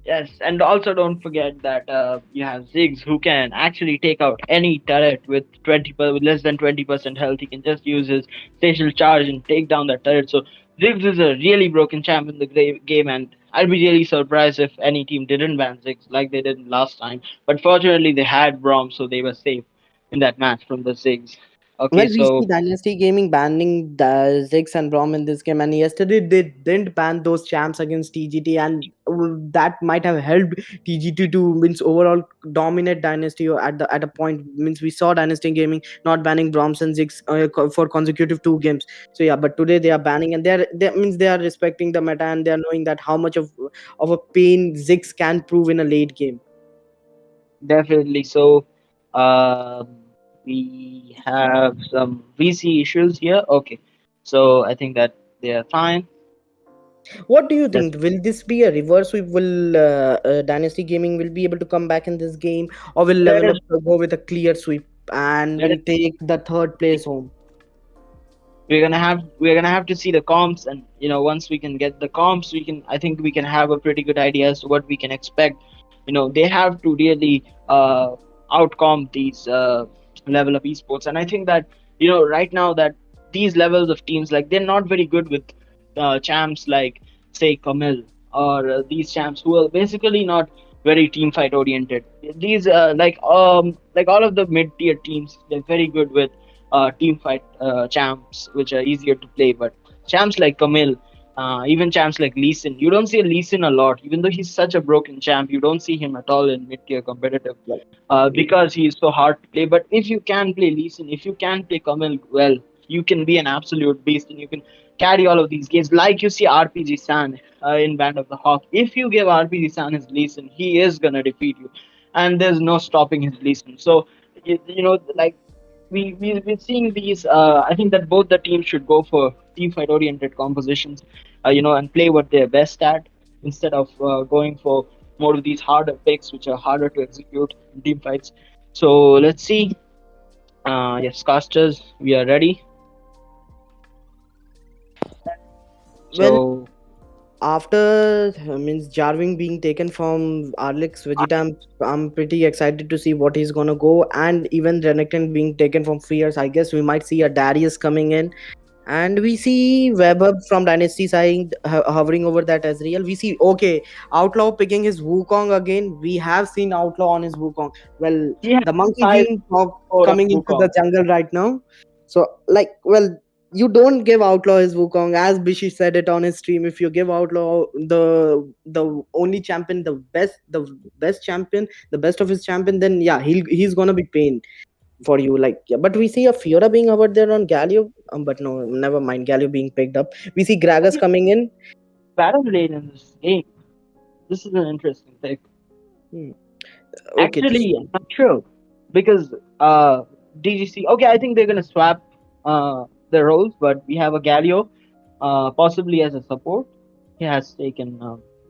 Yes, and also don't forget that you have Ziggs who can actually take out any turret with with less than 20% health. He can just use his facial charge and take down that turret. So Ziggs is a really broken champ in the game, and I'd be really surprised if any team didn't ban Ziggs like they did last time. But fortunately, they had Braum, so they were safe in that match from the Ziggs. Well, Okay, we see so Dynasty Gaming banning the Ziggs and Brom in this game, and yesterday they didn't ban those champs against TGT, and that might have helped TGT to means overall dominate Dynasty or at a point. Means we saw Dynasty Gaming not banning Broms and Ziggs for consecutive 2 games. So yeah, but today they are banning, and they means they are respecting the meta, and they are knowing that how much of a pain Ziggs can prove in a late game. definitely. So, we have some VC issues here. Okay, so I think that they are fine. What do you Let's think? Will this be a reverse sweep? Will Dynasty Gaming will be able to come back in this game, or will let Level us Up go with a clear sweep and let will us take the third place home? we're gonna have to see the comps, and once we can get the comps, I think we can have a pretty good idea as to what we can expect. They have to really outcomp these level of esports, and I think that right now that these levels of teams, like, they're not very good with champs like, say, Camille, or these champs who are basically not very team fight oriented. These like all of the mid tier teams, they're very good with team fight champs, which are easier to play. But champs like Camille, even champs like Lee Sin, you don't see Lee Sin a lot, even though he's such a broken champ. You don't see him at all in mid tier competitive because he is so hard to play. But if you can play Lee Sin, if you can play Camille well, you can be an absolute beast, and you can carry all of these games. Like you see RPG San in Band of the Hawk. If you give RPG San his Lee Sin, he is gonna defeat you, and there's no stopping his Lee Sin. So like, we're seeing these. I think that both the teams should go for team fight oriented compositions, and play what they're best at instead of going for more of these harder picks, which are harder to execute in team fights. So let's see. Yes, casters, we are ready. Well, So after means Jarving being taken from Alex Vegeta, I'm pretty excited to see what he's gonna go, and even Renekton being taken from Fierce. I guess we might see a Darius coming in. And we see Webber from Dynasty side hovering over that Ezreal. We see, okay, Outlaw picking his Wukong again. We have seen Outlaw on his Wukong. Well, he has the Monkey five King four on coming into the Wukong. jungle right now. So, like, well, you don't give Outlaw his Wukong, as Bishi said it on his stream. If you give Outlaw the only champion, the best champion, the best of his champion, then yeah, he's gonna be pain for you. Like, yeah, but we see a Fiora being over there on Galio, but no, never mind. Galio being picked up. We see Gragas coming in. Battle lane in this game. This is an interesting pick. Hmm. Okay, this Actually, I'm not sure because DGC. Okay, I think they're gonna swap their roles, but we have a Galio, possibly as a support. He has taken.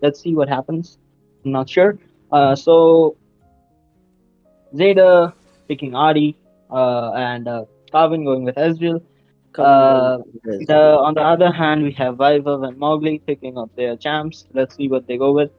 Let's see what happens. I'm not sure. So Zeta picking Adi, and Carvin going with Ezreal. coming over Uh, as well. on the other hand, we have Viva and Mowgli picking up their champs. Let's see what they go with.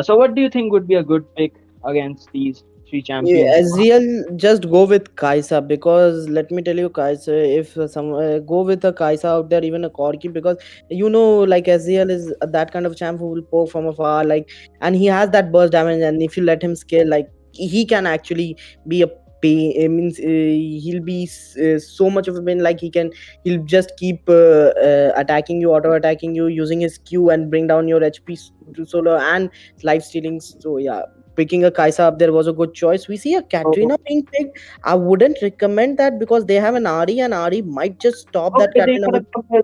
So, what do you think would be a good pick against these three Yeah, champions? Ezreal, just go with Kaisa, because let me tell you, Kaisa, if some go with a Kaisa out there, even a Corki, because like Ezreal is that kind of champ who will poke from afar, like, and he has that burst damage, and if you let him scale, like, he can actually be a pain. It means he'll be so much of a pain. Like, he'll just keep attacking you, auto attacking you, using his Q and bring down your HP to solo and life stealing. So yeah, picking a Kaisa up there was a good choice. We see a So, Katrina being picked. I wouldn't recommend that because they have an Ari, and Ari might just stop that okay, they Katrina got a with. Kamil.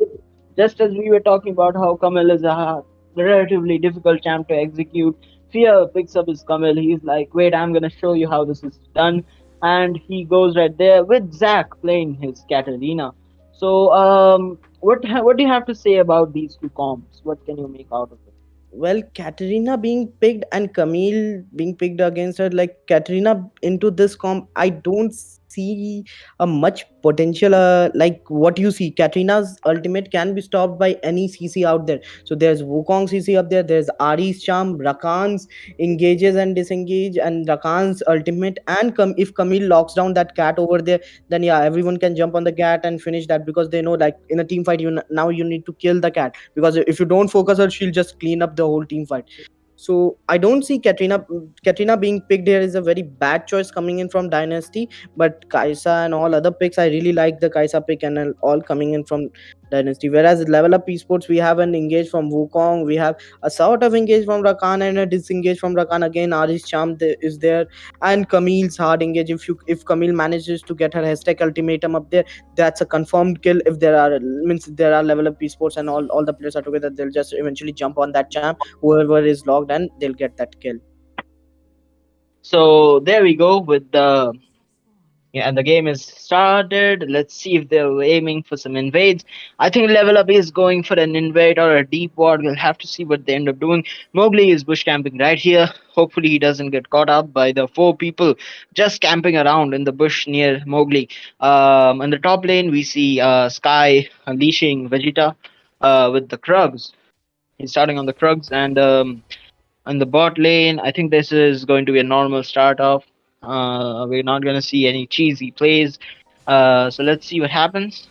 Just as we were talking about how Kamil is a relatively difficult champ to execute, Fear picks up his Kamil. He's like, wait, I'm gonna show you how this is done. And he goes right there with Zac playing his Katarina. So, what do you have to say about these two comps? What can you make out of it? Well, Katerina being picked and Camille being picked against her, like Katerina into this comp, I don't see a much potential. Like what you see, Katrina's ultimate can be stopped by any CC out there. So there's Wukong CC up there. There's Ari's charm, Rakan's engages and disengage, and Rakan's ultimate. And if Camille locks down that cat over there, then yeah, everyone can jump on the cat and finish that, because they know like in a team fight now you need to kill the cat, because if you don't focus her, she'll just clean up the whole team fight. So I don't see Katrina being picked here is a very bad choice coming in from Dynasty. But Kaisa and all other picks, I really like the Kaisa pick and all coming in from Dynasty. Whereas Level Up Esports, we have an engage from Wukong, we have a sort of engage from Rakan and a disengage from Rakan again. Ari's charm is there, and Camille's hard engage. If Camille manages to get her hashtag ultimatum up there, that's a confirmed kill. If there are means there are Level Up Esports and all the players are together, they'll just eventually jump on that charm, whoever is logged, and they'll get that kill. So there we go with the yeah, and the game is started. Let's see if they're aiming for some invades. I think Level Up is going for an invade or a deep ward. We'll have to see what they end up doing. Mowgli is bush camping right here. Hopefully, he doesn't get caught up by the four people just camping around in the bush near Mowgli. In the top lane, we see Sky unleashing Vegeta with the Krugs. He's starting on the Krugs, and on the bot lane, I think this is going to be a normal start off. We're not going to see any cheesy plays. So let's see what happens.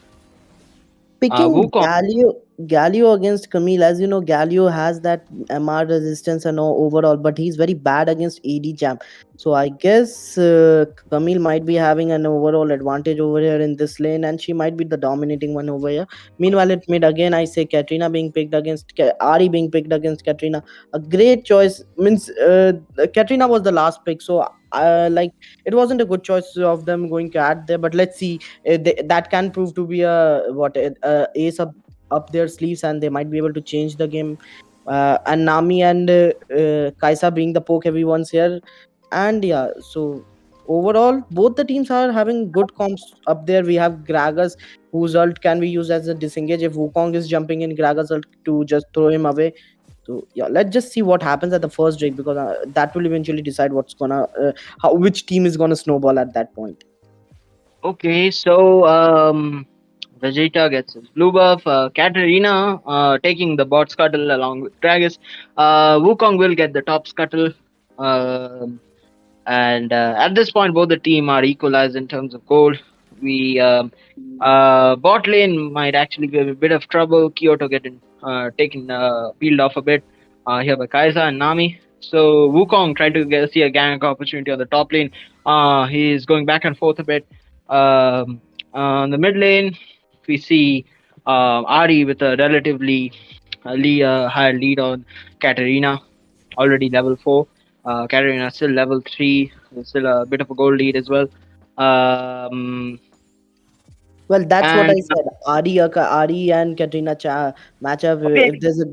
Picking Wukong. Galio against Camille, as you know, Galio has that MR resistance and all overall, but he's very bad against AD champ. So I guess Camille might be having an overall advantage over here in this lane, and she might be the dominating one over here. Meanwhile, at mid again, I say Katrina being picked against Ari being picked against Katrina. A great choice. Means Katrina was the last pick, so like it wasn't a good choice of them going cat there. But let's see, that can prove to be a ace up their sleeves, and they might be able to change the game. And Nami and Kaisa being the poke heavy ones here. And yeah, so overall both the teams are having good comps up there. We have Gragas, whose ult can be used as a disengage if Wukong is jumping in. Gragas ult to just throw him away. So yeah, let's just see what happens at the first Drake, because that will eventually decide what's gonna how which team is gonna snowball at that point. Okay, so Vegeta gets his blue buff. Katarina taking the bot scuttle along with Gragas. Wukong will get the top scuttle. Um and at this point, both the team are equalized in terms of gold. We bot lane might actually be a bit of trouble. Kyoto getting taken peeled off a bit here by Kaiser and Nami. So Wukong tried to see a gank opportunity on the top lane. He's going back and forth a bit. On the mid lane, we see Ari with a relatively higher lead on Katarina, already level 4. Katarina still level 3, still a bit of a gold lead as well. Um, Well, that's what I and said. Ari and Katrina matchup. okay, If there's a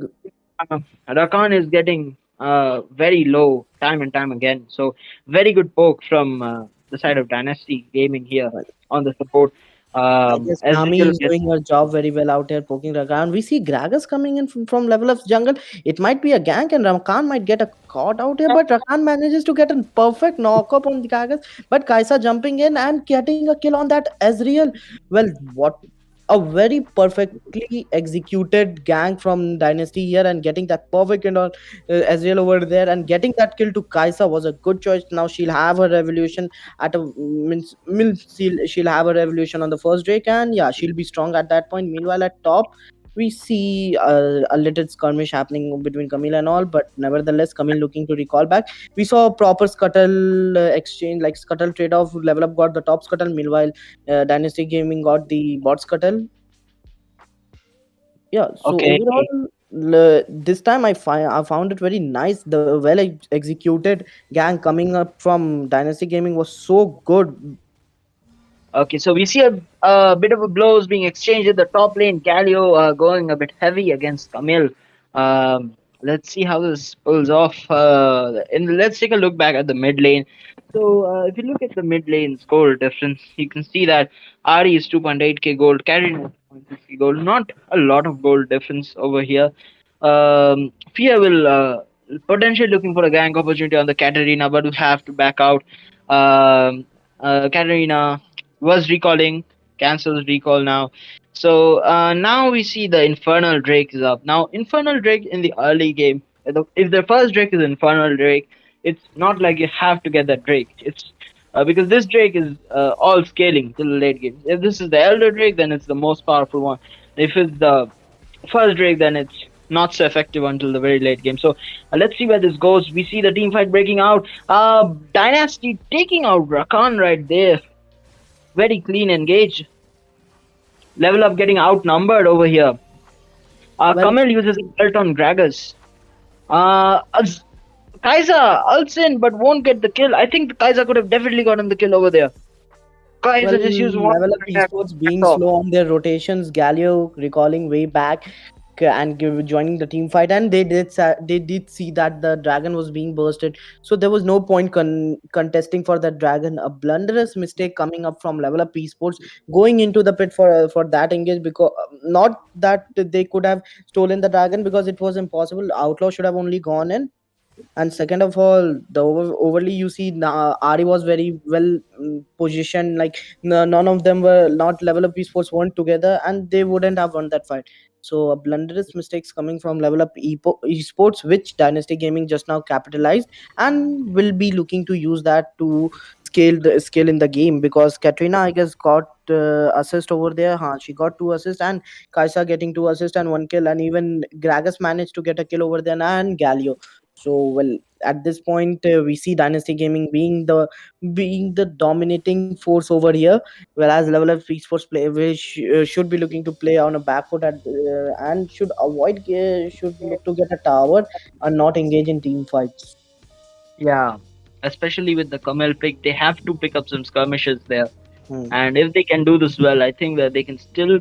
Rakan is getting very low time and time again. So very good poke from the side of Dynasty Gaming here well, on the support. I guess Nami Ezekiel is gets doing her job very well out here poking Rakan. We see Gragas coming in from level of jungle. It might be a gank and Rakan might get a caught out here, but Rakan manages to get a perfect knock up on the Gragas. But Kaisa jumping in and getting a kill on that Ezreal. Well, what a very perfectly executed gang from Dynasty here, and getting that perfect and all Ezreal over there and getting that kill to Kaisa was a good choice. Now she'll have her revolution at a means she'll have a revolution on the first Drake, and yeah, she'll be strong at that point. Meanwhile, at top, we see a little skirmish happening between Camille and all, but nevertheless, Camille looking to recall back. We saw a proper scuttle exchange, like scuttle trade off. Level up got the top scuttle, meanwhile, Dynasty Gaming got the bot scuttle. Yeah, so okay. overall, this time I found it very nice. The executed gang coming up from Dynasty Gaming was so good. Okay, so we see a bit of a blows being exchanged at the top lane. Galio going a bit heavy against Camille. Let's see how this pulls off. Let's take a look back at the mid lane. So if you look at the mid lane's gold difference, you can see that Ari is 2.8k gold, Karin is 2.6k gold. Not a lot of gold difference over here. Fia will potentially looking for a gank opportunity on the Katarina, but will have to back out. Katarina was recalling, cancels recall now. So now we see the Infernal Drake is up. Now Infernal Drake in the early game, if the first Drake is Infernal Drake, it's not like you have to get that Drake. It's because this Drake is all scaling till the late game. If this is the Elder Drake, then it's the most powerful one. If it's the first Drake, then it's not so effective until the very late game. So let's see where this goes. We see the team fight breaking out. Dynasty taking out Rakan right there. Very clean engage. Level up getting outnumbered over here. Well, Kamil uses ult on Gragas. Kaiser ults in but won't get the kill. I think Kaiser could have definitely gotten the kill over there. Well, Kaiser just used one Level Up attack. Esports That's being all. slow on their rotations, Galio recalling way back and joining the team fight, and they did see that the dragon was being bursted, so there was no point contesting for that dragon. A blunderous mistake coming up from Level Up Esports, going into the pit for that engage, because not that they could have stolen the dragon, because it was impossible. Outlaw should have only gone in. And second of all, the overly you see, Ari was very well positioned. Like none of them were not Level Up Esports weren't together, and they wouldn't have won that fight. So a blunderous mistakes coming from Level Up Esports, which Dynasty Gaming just now capitalized, and will be looking to use that to scale in the game, because Katrina, I guess, got assist over there. She got 2 assists, and Kaisa getting 2 assists and 1 kill, and even Gragas managed to get a kill over there, and Galio. So well, at this point, we see Dynasty Gaming being the dominating force over here, whereas Level Up Esports play should be looking to play on a back foot and should look to get a tower and not engage in team fights. Yeah, especially with the Kamel pick, they have to pick up some skirmishes there. Hmm. And if they can do this well, I think that they can still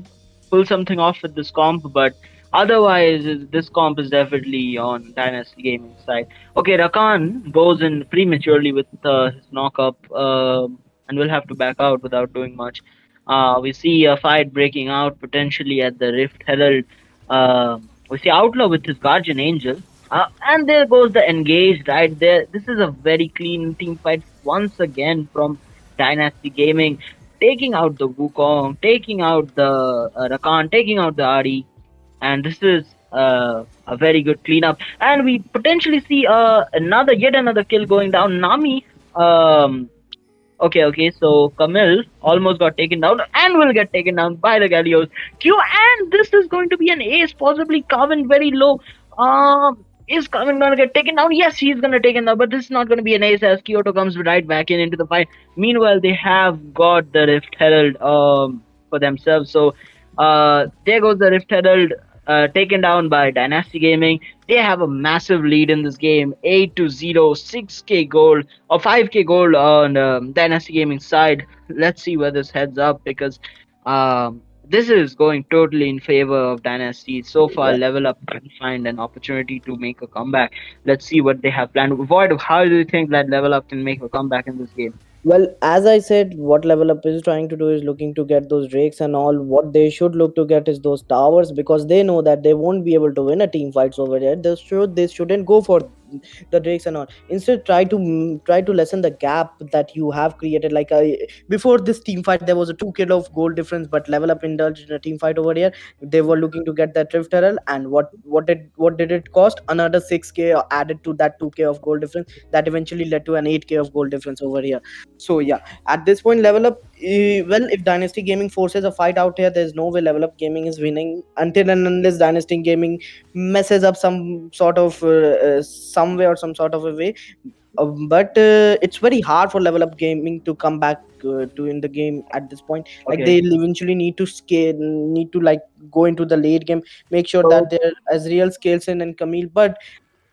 pull something off with this comp. But otherwise, this comp is definitely on Dynasty Gaming side. Okay, Rakan goes in prematurely with his knock up, and will have to back out without doing much. We see a fight breaking out potentially at the Rift Herald. We see Outlaw with his Guardian Angel. And there goes the engage right there. This is a very clean team fight once again from Dynasty Gaming, taking out the Wukong, taking out the Rakan, taking out the Ari, and this is a very good cleanup. And we potentially see yet another kill going down. Nami, okay. So Camille almost got taken down and will get taken down by the Gallios. Q, and this is going to be an ace, possibly Carvin very low. Is Carvin gonna get taken down? Yes, he's gonna take it down, but this is not gonna be an ace as Kyoto comes right back into the fight. Meanwhile, they have got the Rift Herald for themselves. So there goes the Rift Herald, taken down by Dynasty Gaming. They have a massive lead in this game, 8-0, 6k gold or 5k gold on Dynasty Gaming side. Let's see where this heads up, because this is going totally in favor of Dynasty. So far, Level Up can find an opportunity to make a comeback. Let's see what they have planned. Void, how do you think that Level Up can make a comeback in this game? Well, as I said, what Level Up is trying to do is looking to get those drakes and all. What they should look to get is those towers, because they know that they won't be able to win a team fights over there. They shouldn't go for the drakes and all. Instead, try to lessen the gap that you have created. Like before this team fight, there was a 2 kill of gold difference, but Level Up indulged in a team fight over here. They were looking to get that Rift Herald, and what did it cost? Another 6k added to that 2k of gold difference. That eventually led to an 8k of gold difference over here. So yeah, at this point, Level Up, well, if Dynasty Gaming forces a fight out here, there's no way Level Up Gaming is winning until and unless Dynasty Gaming messes up some way or some sort of a way. But it's very hard for Level Up Gaming to come back to in the game at this point. Like Okay. they'll eventually need to like go into the late game, make sure So that they're as real scales in and Camille. But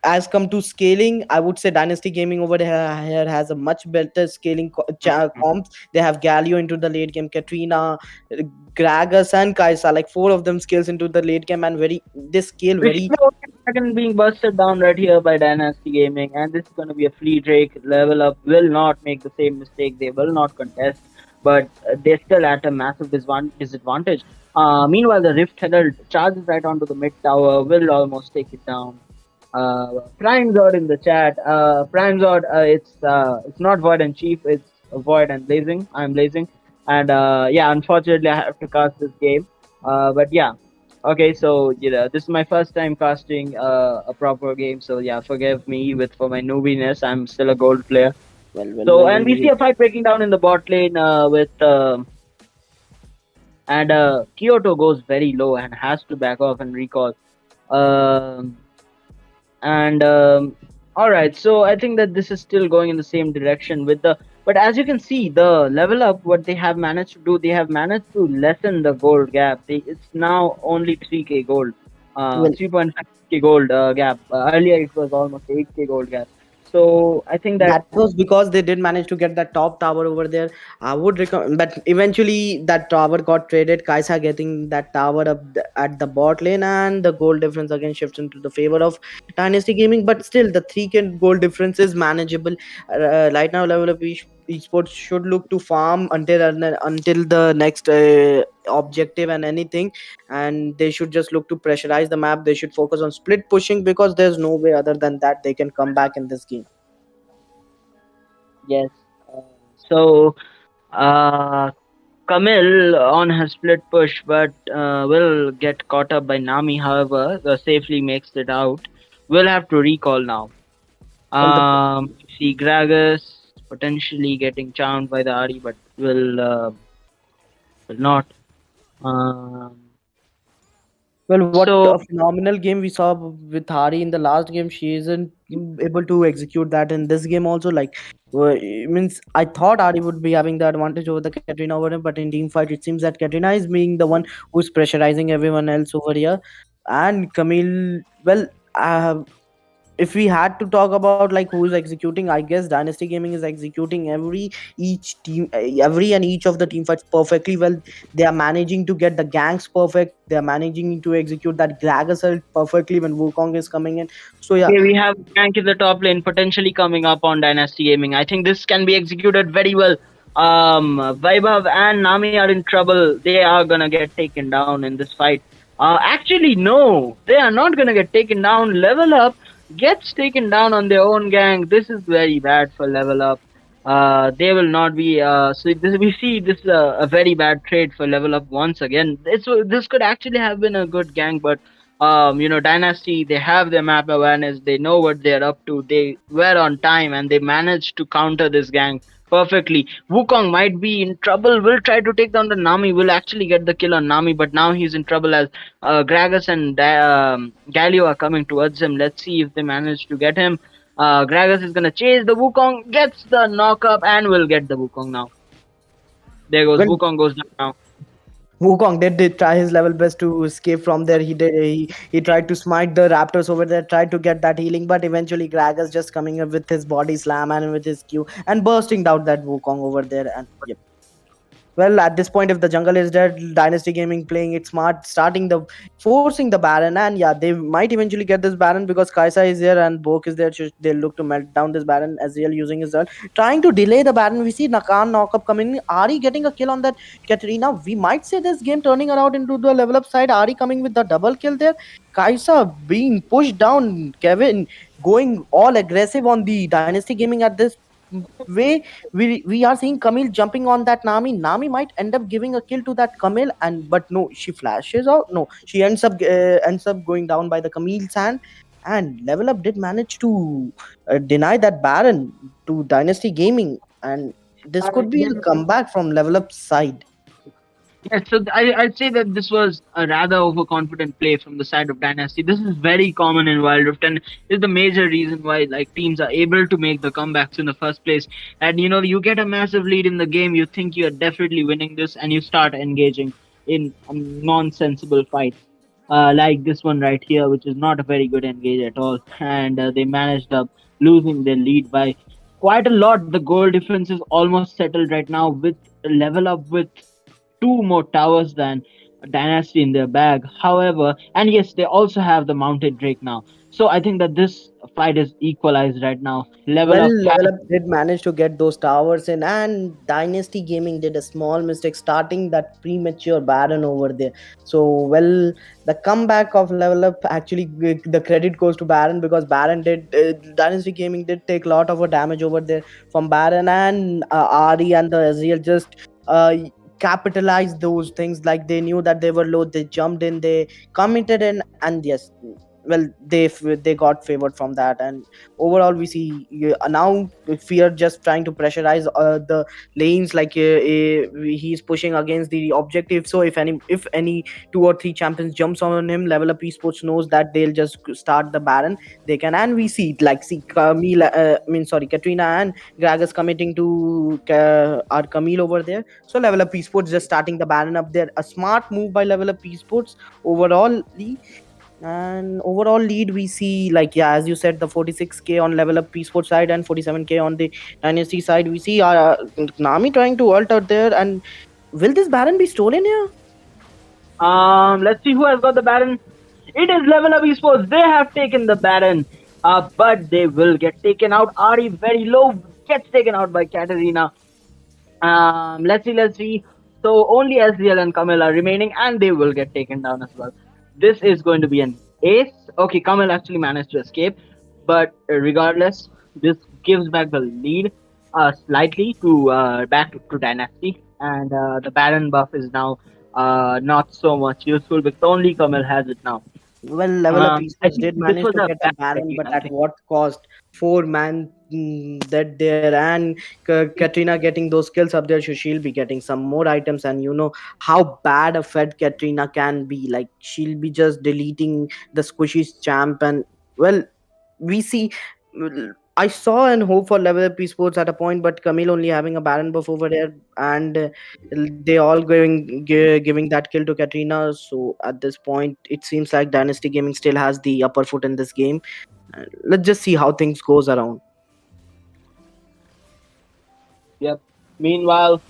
as come to scaling, I would say Dynasty Gaming over here has a much better scaling comps. They have Galio into the late game, Katrina, Gragas, and Kaisa. Like four of them scales into the late game, and they scale we see very. the Ocean Dragon being busted down right here by Dynasty Gaming, and this is going to be a free Drake. Level Up will not make the same mistake. They will not contest, but they're still at a massive disadvantage. Meanwhile, the Rift Herald charges right onto the mid tower, will almost take it down. Prime Zord in the chat. Prime Zord, it's not Void and Chief, it's Void and Blazing. I'm Blazing. And yeah, unfortunately, I have to cast this game. But yeah, okay. So this is my first time casting a proper game. So yeah, forgive me with for my newbiness. I'm still a gold player. So and we see Well. a fight breaking down in the bot lane with and Kyoto goes very low and has to back off and recall. Um, and all right, so I think that this is still going in the same direction with the. But as you can see, the level up, what they have managed to do, they have managed to lessen the gold gap. It's now only 3k gold, Well, 3.5k gold gap. Earlier it was almost 8k gold gap. So I think that that was because they did manage to get that top tower over there. I would recommend, but eventually that tower got traded. Kaisa getting that tower at the bot lane, and the goal difference again shifts into the favor of Dynasty Gaming. But still, the 3K goal difference is manageable. Right now, level of esports should look to farm until the next objective and anything, and they should just look to pressurize the map. They should focus on split pushing because there's no way other than that they can come back in this game. yes. Uh, so uh, Camille on her split push, but will get caught up by Nami. However, safely makes it out. We'll have to recall now. Well, the See Gragas potentially getting charmed by the Ari, but will not. Um, What a so phenomenal game we saw with Hari in the last game. She isn't able to execute that in this game also. Like, it means I thought Ari would be having the advantage over the Katrina over him, but in team fight, it seems that Katrina is being the one who's pressurizing everyone else over here. And Camille, well, uh, if we had to talk about like who is executing, I guess Dynasty Gaming is executing every and each of the team fights perfectly well. They are managing to get the ganks perfect. They are managing to execute that drag assault perfectly when Wukong is coming in. So yeah, okay, we have Gank in the top lane potentially coming up on Dynasty Gaming. I think this can be executed very well. Vaibhav and Nami are in trouble. They are gonna get taken down in this fight. Actually, no, they are not gonna get taken down. Level Up gets taken down on their own gang. This is very bad for Level Up. They will not be. So we see this a very bad trade for Level Up once again. This could actually have been a good gang, but Dynasty, they have their map awareness. They know what they're up to. They were on time and they managed to counter this gang perfectly. Wukong might be in trouble. Will try to take down the Nami. Will actually get the kill on Nami, but now he's in trouble as Gragas and Galio are coming towards him. Let's see if they manage to get him. Gragas is gonna chase the Wukong, gets the knock up, and will get the Wukong now. There goes well, Wukong goes down now. Wukong did try his level best to escape from there. He tried to smite the Raptors over there, tried to get that healing, but eventually Gragas just coming up with his body slam and with his Q and bursting out that Wukong over there. And yep. Well, at this point, if the jungle is dead, Dynasty Gaming playing it smart, forcing the Baron, and yeah, they might eventually get this Baron because Kaisa is there and Bok is there. They'll look to melt down this Baron. Ezreal using his ult, trying to delay the Baron. We see Nakan knockup coming in. Ari getting a kill on that Katarina. We might say this game turning around into the level up side. Ari coming with the double kill there. Kaisa being pushed down. Kevin going all aggressive on the Dynasty Gaming at this way. We are seeing Camille jumping on that Nami. Nami might end up giving a kill to that Camille, and but no, she flashes out. No, she ends up going down by the Camille's hand. And Level Up did manage to deny that Baron to Dynasty Gaming, and this could be Yeah, a comeback from Level Up side. yes, so I'd say that this was a rather overconfident play from the side of Dynasty. This is very common in Wild Rift and is the major reason why like teams are able to make the comebacks in the first place. And you get a massive lead in the game, you think you are definitely winning this, and you start engaging in nonsensible fights. Like this one right here, which is not a very good engage at all, and they managed up losing their lead by quite a lot. The goal difference is almost settled right now with level up with two more towers than Dynasty in their bag. However, and yes, they also have the mounted Drake now. So I think that this fight is equalized right now. Level Well, up has Level Up did manage to get those towers in, and Dynasty Gaming did a small mistake starting that premature Baron over there. So, well, the comeback of Level Up actually the credit goes to Baron because Baron did Dynasty Gaming did take a lot of damage over there from Baron and Ari and the Ezreal just capitalized those things. Like they knew that they were low, they jumped in, they committed in, and yes, well, they got favored from that. And overall we see now fear just trying to pressurize the lanes. Like he's pushing against the objective, so if any two or three champions jumps on him, Level Up Esports knows that they'll just start the Baron. They can, and we see it, like see Camille, Katrina and Gragas committing to our Camille over there. So Level Up Esports just starting the Baron up there. A smart move by Level Up Esports overall. And overall lead we see, like, yeah, as you said, the 46k on Level Up Esports side and 47k on the Dynasty side. We see Nami trying to ult out there. And will this Baron be stolen here? Let's see who has got the Baron. It is Level Up Esports. They have taken the Baron, but they will get taken out. Ari very low gets taken out by Katarina. Let's see. So only SDL and Kamil are remaining, and they will get taken down as well. This is going to be an ace. Okay, Kamil actually managed to escape, but regardless, this gives back the lead slightly to back to Dynasty, and the Baron buff is now not so much useful because only Kamil has it now. Well, Level Up I Esports think did this manage was to a get the bad Baron, technique, but I at think. what cost? Four man dead there, and Katrina getting those kills up there, so she'll be getting some more items. And you know how bad a Fed Katrina can be. Like she'll be just deleting the squishy champ, and well, we see. I saw and hope for Level Up Esports at a point, but Camille only having a Baron buff over there, and they all giving that kill to Katrina. So at this point, it seems like Dynasty Gaming still has the upper foot in this game. Let's just see how things goes around. Yep. Meanwhile,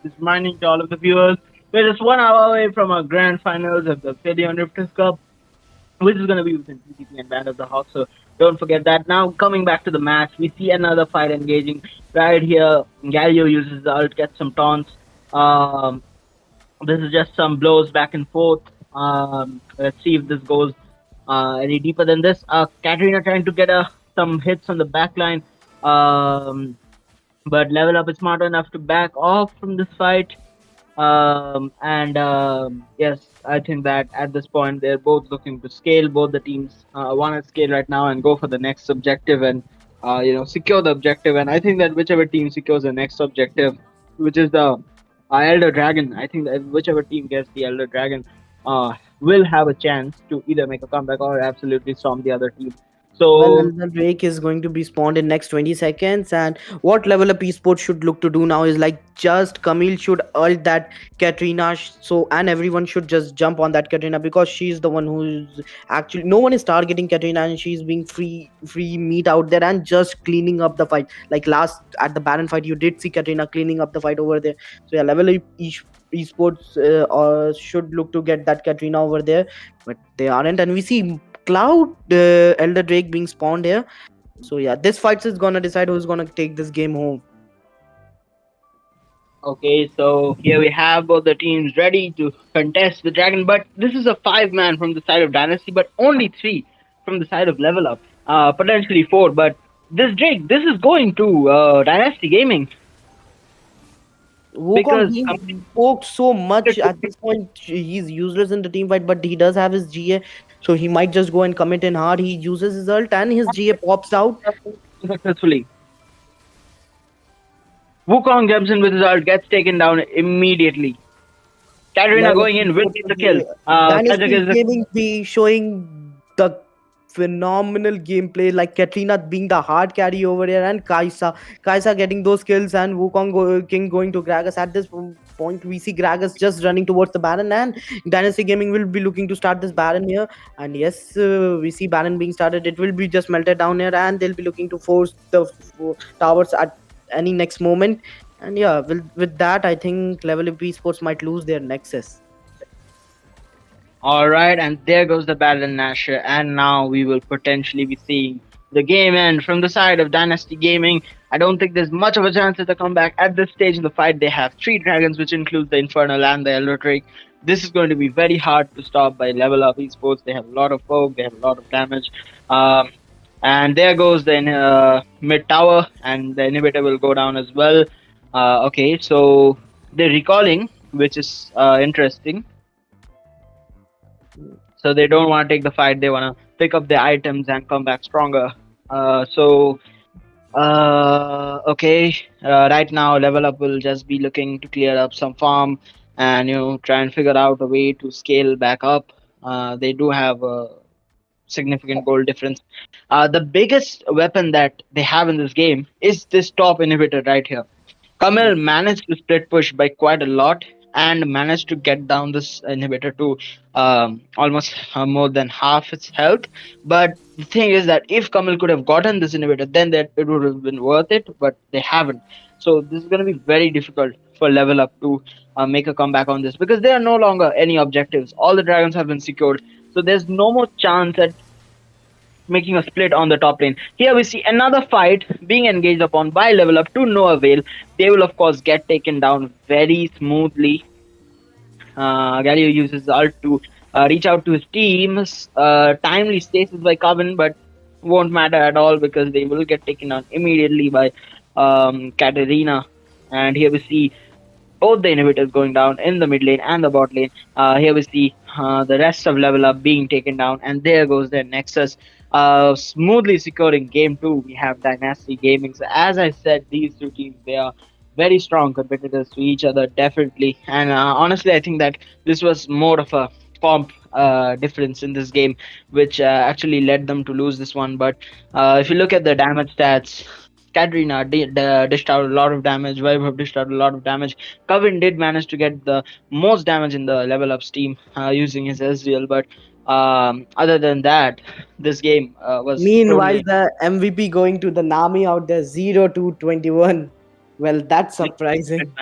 just reminding to all of the viewers, we're just 1 hour away from our grand finals of the Aphelion Rifters Cup, which is going to be between TTP and Band of the Hawk. So don't forget that. Now, coming back to the match, we see another fight engaging right here. Galio uses the ult, gets some taunts. Um, this is just some blows back and forth. Let's see if this goes any deeper than this. Katarina trying to get some hits on the back line. Um, but Level Up is smart enough to back off from this fight. And yes, I think that at this point they're both looking to scale. Both the teams want to scale right now and go for the next objective and secure the objective. And I think that whichever team secures the next objective, which is the Elder Dragon, I think that whichever team gets the Elder Dragon will have a chance to either make a comeback or absolutely storm the other team. Well, So the Drake is going to be spawned in next 20 seconds. And what Level Up Esports should look to do now is like just Camille should ult that Katrina. So, and everyone should just jump on that Katrina, because she's the one who's actually, no one is targeting Katrina, and she's being free meat out there and just cleaning up the fight. Like last at the Baron fight, you did see Katrina cleaning up the fight over there. So yeah, Level Up Esports should look to get that Katrina over there, but they aren't. And we see Cloud Elder Drake being spawned here. So yeah, this fight is gonna decide who's gonna take this game home. okay, so here we have both the teams ready to contest the dragon, but this is a 5 man from the side of Dynasty, but only 3 from the side of Level Up. Potentially 4, but this is going to Dynasty Gaming Wukong because being poked so much at this point, he's useless in the team fight, but he does have his GA, so he might just go and commit in hard. He uses his ult and his GA pops out. successfully. Wukong jumps in with his ult, gets taken down immediately. Katarina Level going in will get the kill. Kajak Dynasty is the Gaming be showing the phenomenal gameplay, like Katrina being the hard carry over here, and Kaisa getting those kills, and King going to Gragas. At this point, we see Gragas just running towards the Baron, and Dynasty Gaming will be looking to start this Baron here. And yes, we see Baron being started. It will be just melted down here, and they'll be looking to force the towers at any next moment. And yeah, with that, I think Level Up Esports might lose their Nexus. All right, and there goes the battle in Nashor, and now we will potentially be seeing the game end from the side of Dynasty Gaming. I don't think there's much of a chance at the comeback at this stage in the fight. They have 3 dragons, which includes the Infernal and the Elder Drake. This is going to be very hard to stop by Level Up Esports. They have a lot of poke, they have a lot of damage. And there goes the mid tower, and the inhibitor will go down as well. Okay, so they're recalling, which is interesting. So they don't want to take the fight. They want to pick up the items and come back stronger. So okay. Right now, Level Up will just be looking to clear up some farm and try and figure out a way to scale back up. They do have a significant goal difference. The biggest weapon that they have in this game is this top inhibitor right here. Kamil managed to split push by quite a lot and managed to get down this inhibitor to almost more than half its health. But the thing is that if Kamil could have gotten this inhibitor, then that it would have been worth it. But they haven't. So this is going to be very difficult for Level Up to make a comeback on this because there are no longer any objectives. All the dragons have been secured. So there's no more chance at making a split on the top lane. Here we see another fight being engaged upon by Level Up to no avail. They will of course get taken down very smoothly. Galio uses ult to reach out to his teams. Timely stasis by Coven, but won't matter at all because they will get taken down immediately by Katarina. And here we see both the inhibitors going down in the mid lane and the bot lane. Here we see the rest of Level Up being taken down, and there goes their Nexus. Smoothly securing game two, we have Dynasty Gaming. So, as I said, these two teams, they are very strong competitors to each other, definitely. And honestly, I think that this was more of a comp difference in this game, which actually led them to lose this one. But if you look at the damage stats, Katrina dished out a lot of damage. Vaibhav dished out a lot of damage. Kevin did manage to get the most damage in the level up team using his Ezreal, but other than that, this game was Meanwhile, totally the MVP going to the Nami out there 0-21. Well, that's surprising.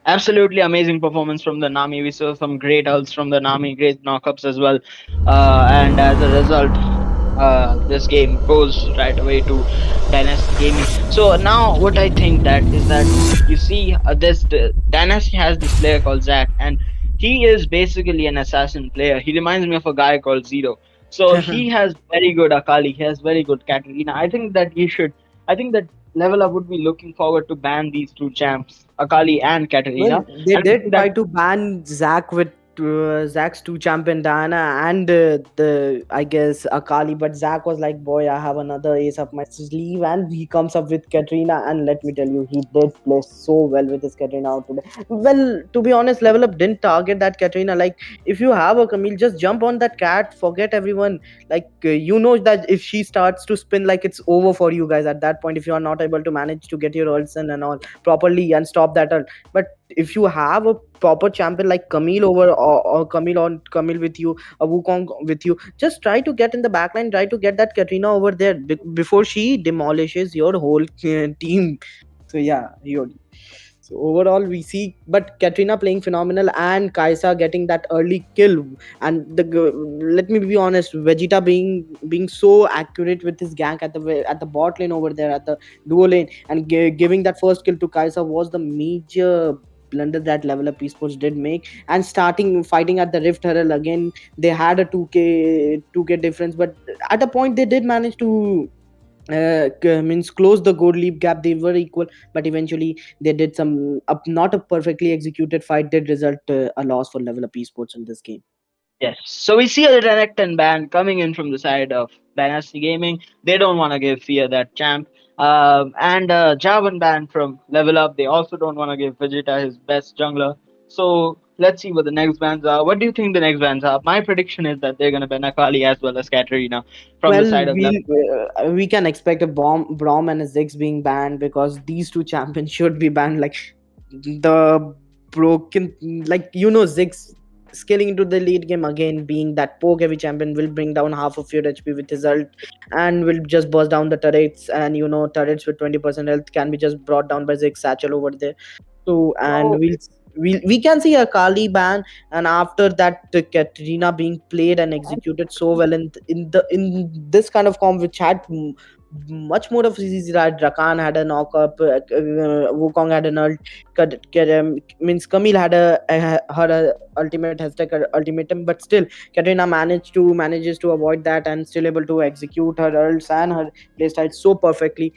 absolutely amazing performance from the Nami. We saw some great ults from the Nami, great knockups as well, and as a result, this game goes right away to Dynasty Gaming. So now, what I think that is that you see, this Dynasty has this player called Zack, and he is basically an assassin player. He reminds me of a guy called Zero. So he has very good Akali. He has very good Katarina. I think that he should. I think that Level Up would be looking forward to ban these two champs, Akali and Well, Katarina. they And I did think try that to ban Zack with Zack's two champion Diana and the I guess Akali, but Zack was like, "Boy, I have another ace up my sleeve," and he comes up with Katrina. And let me tell you, he did play so well with his Katrina out today. Well, to be honest, Level Up didn't target that Katrina. Like, if you have a Camille, just jump on that cat, forget everyone. Like, you know that if she starts to spin, like it's over for you guys at that point. If you are not able to manage to get your ults in and all properly and stop that ult, but if you have a proper champion like Camille over or Camille on Camille with you, a Wukong with you, just try to get in the backline, try to get that Katrina over there before she demolishes your whole team. So yeah, so overall we see, but Katrina playing phenomenal and Kaisa getting that early kill. And let me be honest, Vegeta being so accurate with his gank at the bot lane over there at the duo lane and giving that first kill to Kaisa was the major blunder that Level Up Esports did make. And starting fighting at the Rift Herald again, they had a 2k difference, but at a point they did manage to means close the gold leap gap. They were equal, but eventually they did some not a perfectly executed fight did result a loss for Level Up Esports in this game. yes. So we see a Renekton ban coming in from the side of Dynasty Gaming. They don't want to give Fear that champ. And Javan ban from Level Up. They also don't want to give Vegeta his best jungler. So let's see what the next bans are. What do you think the next bans are? My prediction is that they're going to ban Akali as well as Katarina from the Well, side of Level. we can expect a bomb Brom and a Ziggs being banned because these two champions should be banned. Like the broken, like Ziggs scaling into the lead game again, being that poke heavy champion will bring down half of your HP with his ult and will just burst down the turrets. And turrets with 20% health can be just brought down by Ziggs satchel over there. So and So we can see a Kali ban, and after that Katrina being played and executed so well in this kind of comp, which had much more of easy that Rakan had a knock up, Wukong had an ult, means Camille had her ultimate hashtag ultimatum, but still Katrina manages to avoid that and still able to execute her ults and her playstyle so perfectly.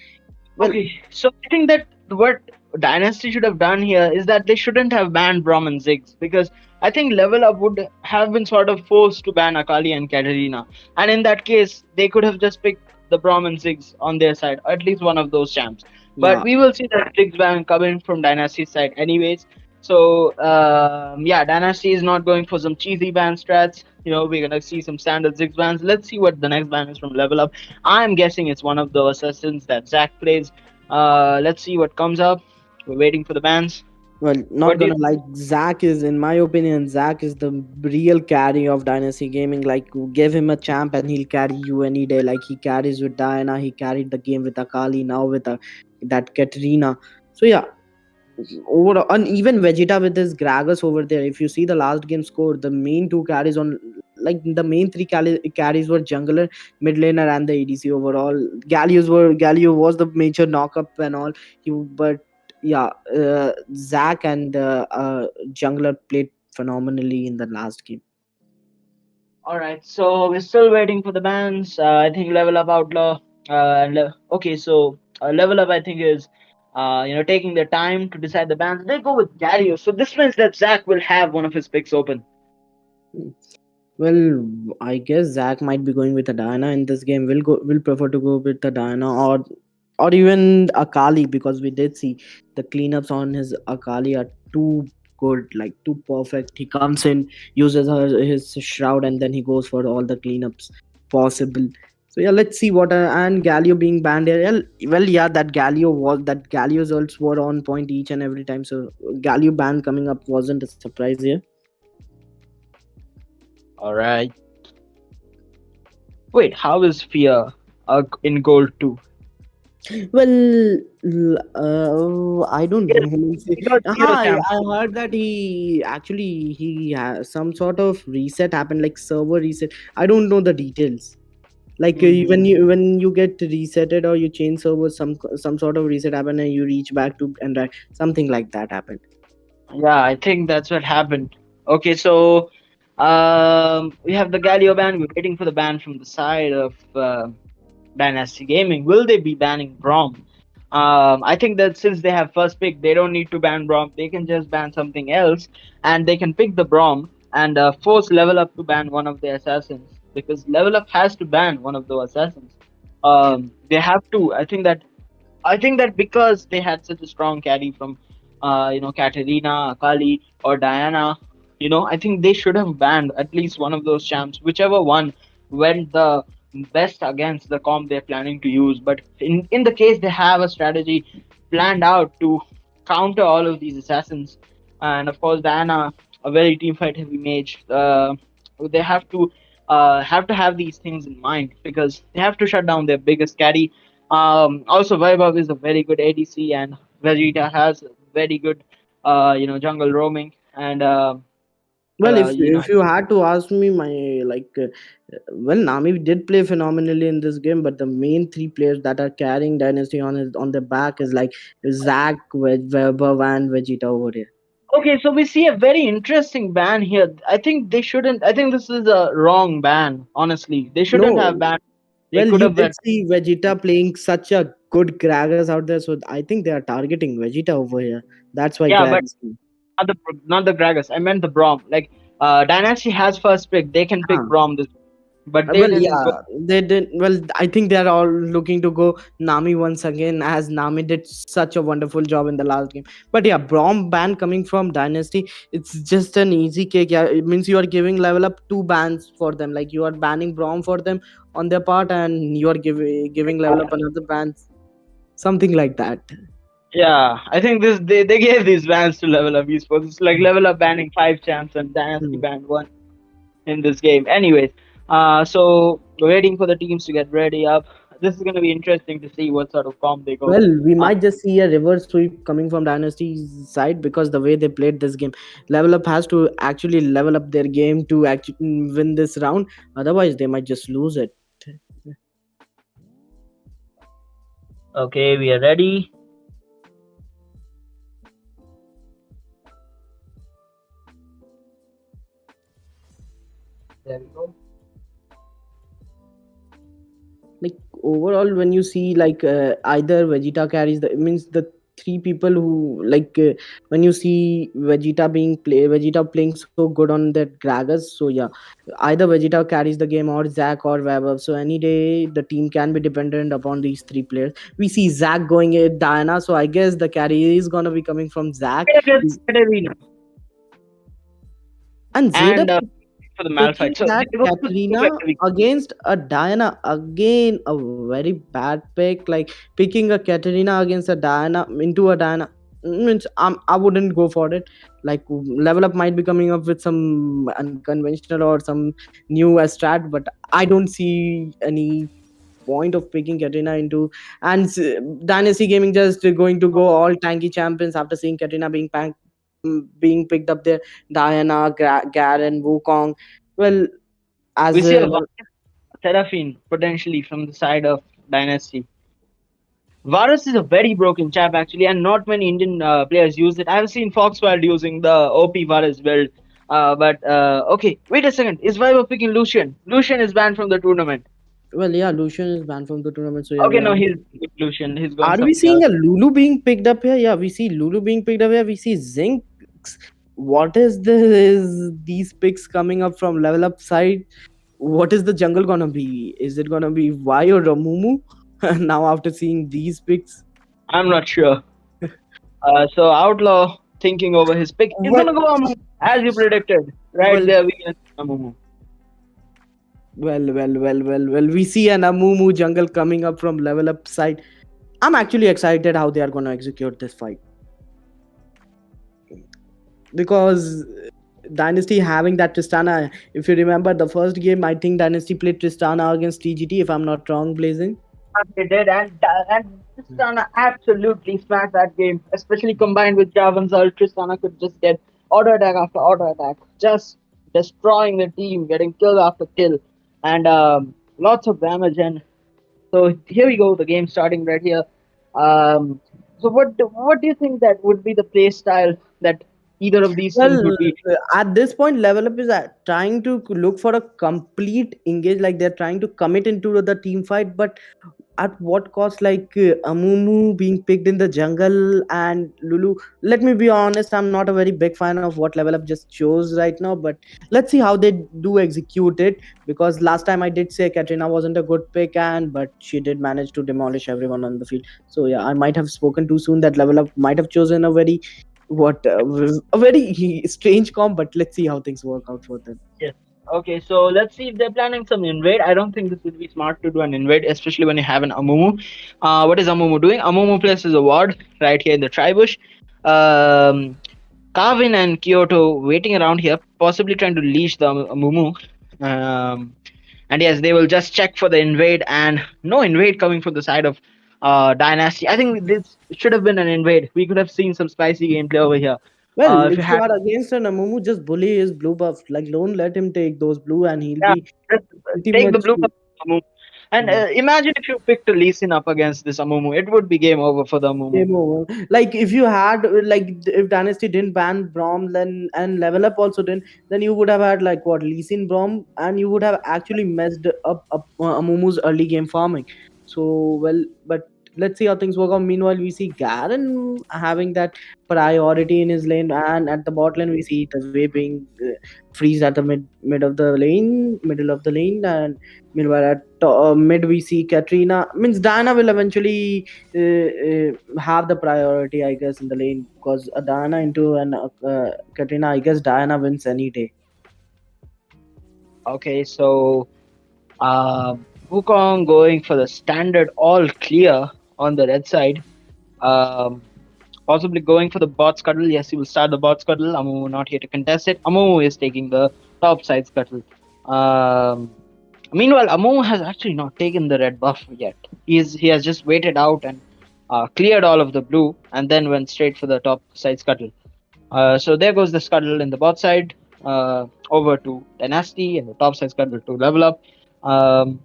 Well, okay, so I think that what Dynasty should have done here is that they shouldn't have banned Braum and Ziggs, because I think Level Up would have been sort of forced to ban Akali and Katarina. And in that case, they could have just picked the Braum and Ziggs on their side, or at least one of those champs. But Yeah. we will see that Ziggs ban coming from Dynasty's side anyways. So yeah, Dynasty is not going for some cheesy ban strats. We're gonna see some standard Ziggs bans. Let's see what the next ban is from Level Up. I'm guessing it's one of the assassins that Zack plays. Let's see what comes up. We're waiting for the bans. Well, not What do you gonna like Zach is, in my opinion, Zach is the real carry of Dynasty Gaming. Like, give him a champ and he'll carry you any day. Like he carries with Diana, he carried the game with Akali, now with that Katrina. So yeah, overall, and even Vegeta with his Gragas over there. If you see the last game score, the main two carries on, like the main three carries were jungler, mid laner, and the ADC. Overall, Galio was the major knockup and all. But yeah, Zack and jungler played phenomenally in the last game. All right, so we're still waiting for the bans. I think Level Up Outlaw. Okay, so Level Up, I think, is taking their time to decide the bans. They go with Galio, so this means that Zack will have one of his picks open. Well, I guess Zach might be going with a Diana in this game. Will prefer to go with the Diana or even Akali, because we did see the cleanups on his Akali are too good, like too perfect. He comes in, uses his shroud, and then he goes for all the cleanups possible. So yeah, let's see what and Galio being banned here. Well, yeah, that Galio results were on point each and every time. So Galio ban coming up wasn't a surprise here. All right. Wait, how is Fear in gold too? Well, I don't Yes, know. he got zero champs. I heard that he has some sort of reset happened, like server reset. I don't know the details. Like Hmm. when you get resetted or you change server, some sort of reset happened and you reach back to and something like that happened. Yeah, I think that's what happened. Okay, so we have the Galio ban. We're waiting for the ban from the side of Dynasty Gaming. Will they be banning Brom? I think that since they have first pick, they don't need to ban Brom. They can just ban something else, and they can pick the Brom and force Level Up to ban one of the assassins, because Level Up has to ban one of the assassins. They have to. I think that because they had such a strong carry from, Katarina, Akali, or Diana, I think they should have banned at least one of those champs, whichever one went the best against the comp they're planning to use. But in the case they have a strategy planned out to counter all of these assassins, and of course Diana, a very teamfight heavy mage, they have to have these things in mind, because they have to shut down their biggest carry. Also, Vaibhav is a very good ADC, and Vegeta has very good, jungle roaming, and Well, if I you had to ask me, my well, Nami did play phenomenally in this game, but the main three players that are carrying Dynasty on their back is like Zack, Weber, and Vegeta over here. Okay, so we see a very interesting ban here. I think they shouldn't. I think this is a wrong ban. Honestly, they shouldn't No, have banned. They well, could you have. did see Vegeta playing such a good Gragas out there, so I think they are targeting Vegeta over here. That's why Yeah, but Gragas. not the Gragas. I meant the Brom. Like, Dynasty has first pick. They can pick Brom this, but they Well, didn't go. yeah, they did. Well, I think they're all looking to go Nami once again, as Nami did such a wonderful job in the last game. But yeah, Brom ban coming from Dynasty, it's just an easy cake. Yeah, it means you are giving level up two bans for them. Like you are banning Brom for them on their part, and you are giving level up another ban, something like that. Yeah, I think they gave these bans to Level Up eSports. It's like Level Up banning five champs and Dynasty Hmm. banned one in this game. Anyways, so we're waiting for the teams to get ready up. This is gonna be interesting to see what sort of comp they go. Well, we Uh, might just see a reverse sweep coming from Dynasty's side, because the way they played this game, Level Up has to actually level up their game to actually win this round. Otherwise, they might just lose it. okay, we are ready. There we go. Like overall, when you see like either Vegeta carries the, it means the three people who like when you see Vegeta playing so good on that Gragas. So yeah, either Vegeta carries the game or Zack or Weber. So any day the team can be dependent upon these three players. We see Zack going at Diana, so I guess the carry is gonna be coming from Zack. Against Katarina And Zeta and for the picking Malphite. So that they both look like Katrina the weak. against a Diana, again a very bad pick. Like picking a Katrina against a Diana into a Diana means I wouldn't go for it. Like level up might be coming up with some unconventional or some new strat, but I don't see any point of picking Katrina into. And Dynasty Gaming just going to go all tanky champions after seeing Katrina being picked up there. Diana, Garen, Wukong. Well, We as see a a Seraphine potentially from the side of Dynasty. Varus is a very broken chap actually, and not many Indian players use it. I've seen Foxwild using the OP Varus build. But okay, wait a second. Is Viper picking Lucian? Lucian is banned from the tournament. well, yeah, Lucian is banned from the tournament. So yeah, Okay, we are. no, he's Lucian. He's going Are we something seeing else. a Lulu being picked up here? Yeah, we see Lulu being picked up here. We see Zinx. What is this? These picks coming up from level up side. What is the jungle gonna be? Is it gonna be Vi or Ramumu? Now after seeing these picks, I'm not sure. So Outlaw thinking over his pick. He's well, gonna go Amumu, as you predicted. Right well, there, we can see Amumu. well. We see an Amumu jungle coming up from level up side. I'm actually excited how they are gonna execute this fight because Dynasty having that Tristana. If you remember the first game, I think Dynasty played Tristana against TGT. If I'm not wrong, Blazing. They did, and Tristana absolutely smacked that game, especially combined with Javan's ult. Tristana could just get auto attack after auto attack, just destroying the team, getting kill after kill, and lots of damage. And so here we go, the game starting right here. Um, so what do you think that would be the play style that either of these teams Well, would be? at this point, Level Up is trying to look for a complete engage. Like they're trying to commit into the team fight, but at what cost? Like Amumu being picked in the jungle and Lulu. Let me be honest, I'm not a very big fan of what Level Up just chose right now. But let's see how they do execute it. Because last time I did say Katrina wasn't a good pick, and but she did manage to demolish everyone on the field. So yeah, I might have spoken too soon. That Level Up might have chosen a very a very strange comp, but let's see how things work out for them. Yes. Okay, so let's see if they're planning some invade. I don't think this would be smart to do an invade, especially when you have an Amumu. What is Amumu doing? Amumu places a ward right here in the tribush. Um, Carvin and Kyoto waiting around here, possibly trying to leash the Amumu. Um, and yes, they will just check for the invade, and no invade coming from the side of Dynasty. I think this should have been an invade. We could have seen some spicy gameplay over here. Well, If if you you had, are against an Amumu, just bully his blue buff. Like, don't let him take those blue, and he'll yeah, be just pretty take the much. blue Amumu. And Yeah. imagine if you picked a Lee Sin up against this Amumu, it would be game over for the Amumu. Game over. Like if you had like if Dynasty didn't ban Brom, then and Level Up also didn't, then you would have had like what Lee Sin Brom, and you would have actually messed up Amumu's early game farming. So well, but let's see how things work out. Meanwhile, we see Garen having that priority in his lane, and at the bot lane we see the way being freeze at the middle of the lane, and meanwhile at mid we see Katrina. Means Diana will eventually have the priority, I guess, in the lane because Diana into an Katrina, I guess Diana wins any day. Okay, so Wukong going for the standard all clear on the red side. Um, Possibly going for the bot scuttle. Yes, he will start the bot scuttle. Amumu not here to contest it. Amumu is taking the top side scuttle. Um, Meanwhile, Amumu has actually not taken the red buff yet. He has just waited out and cleared all of the blue and then went straight for the top side scuttle. So there goes the scuttle in the bot side. Over to Dynasty and the top side scuttle to level up. Um,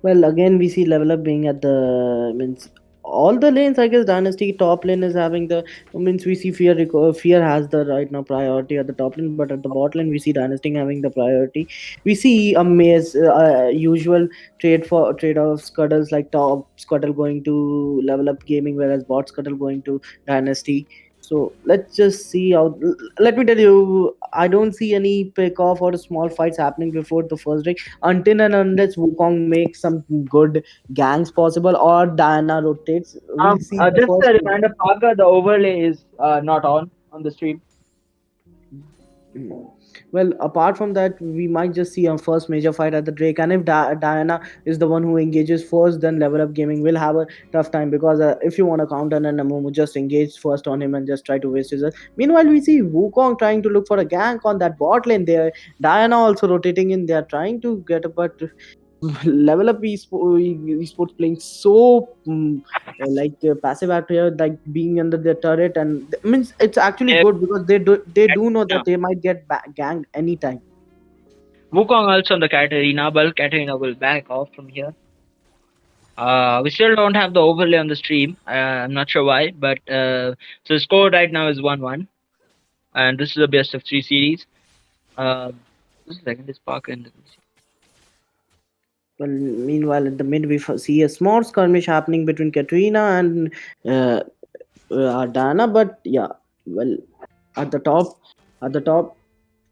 Well, again, we see Level Up being at the means all the lanes, I guess Dynasty top lane is having the means we see Fear has the right now priority at the top lane, but at the bot lane we see Dynasty having the priority. We see a maze usual trade of scuttles, like top scuttle going to Level Up Gaming, whereas bot scuttle going to Dynasty. So let's just see how. Let me tell you, I don't see any pick off or small fights happening before the first break until and unless Wukong makes some good gangs possible or Diana rotates. We'll see the Just first. a reminder, Parker, the overlay is not on the stream. Mm. Well, apart from that, we might just see a first major fight at the Drake, and if Diana is the one who engages first, then Level Up Gaming will have a tough time because if you want to counter and Namumu just engage first on him and just try to waste his. Meanwhile, we see Wukong trying to look for a gank on that bot lane there. Diana also rotating in. They are trying to get up, but Level Up esports playing so passive out here, like being under their turret, and means it's actually Yeah, good because they do know that they might get ganged anytime. Wukong also on the Katarina, but Katarina will back off from here. We still don't have the overlay on the stream. I'm not sure why, but so the score right now is 1-1, and this is the best of three series. Just a second, is Parker in the Well, meanwhile at the mid we see a small skirmish happening between Katrina and uh, Diana, but yeah, well, at the top, at the top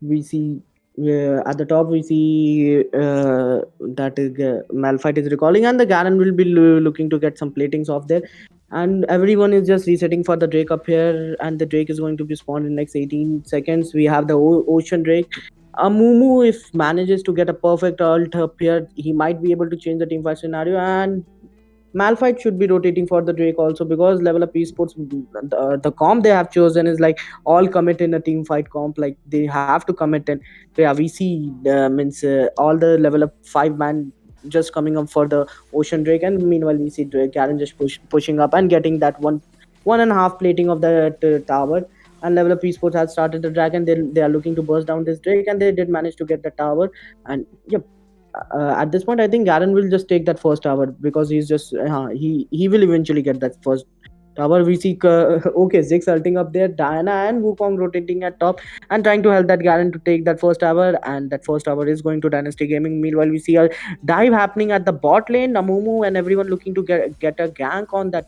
we see at the top we see that is Malphite is recalling, and the Garen will be looking to get some platings off there, and everyone is just resetting for the Drake up here, and the Drake is going to be spawned in next 18 seconds. We have the Ocean Drake. Mumu, if manages to get a perfect ult up here, he might be able to change the team fight scenario, and Malphite should be rotating for the Drake also because Level Up Esports, the comp they have chosen is like all commit in a team fight comp. Like they have to commit in. Yeah, we see means all the Level Up 5 man just coming up for the Ocean Drake, and meanwhile we see Drake Garen just pushing up and getting that one and a half plating of the tower. And Level Up Esports has started the dragon. They are looking to burst down this Drake, and they did manage to get the tower. And yep, at this point, I think Garen will just take that first tower because he's just he will eventually get that first tower. We see okay, Ziggs ulting up there, Diana and Wukong rotating at top and trying to help that Garen to take that first tower, and that first tower is going to Dynasty Gaming. Meanwhile, we see a dive happening at the bot lane, Namumu and everyone looking to get a gank on that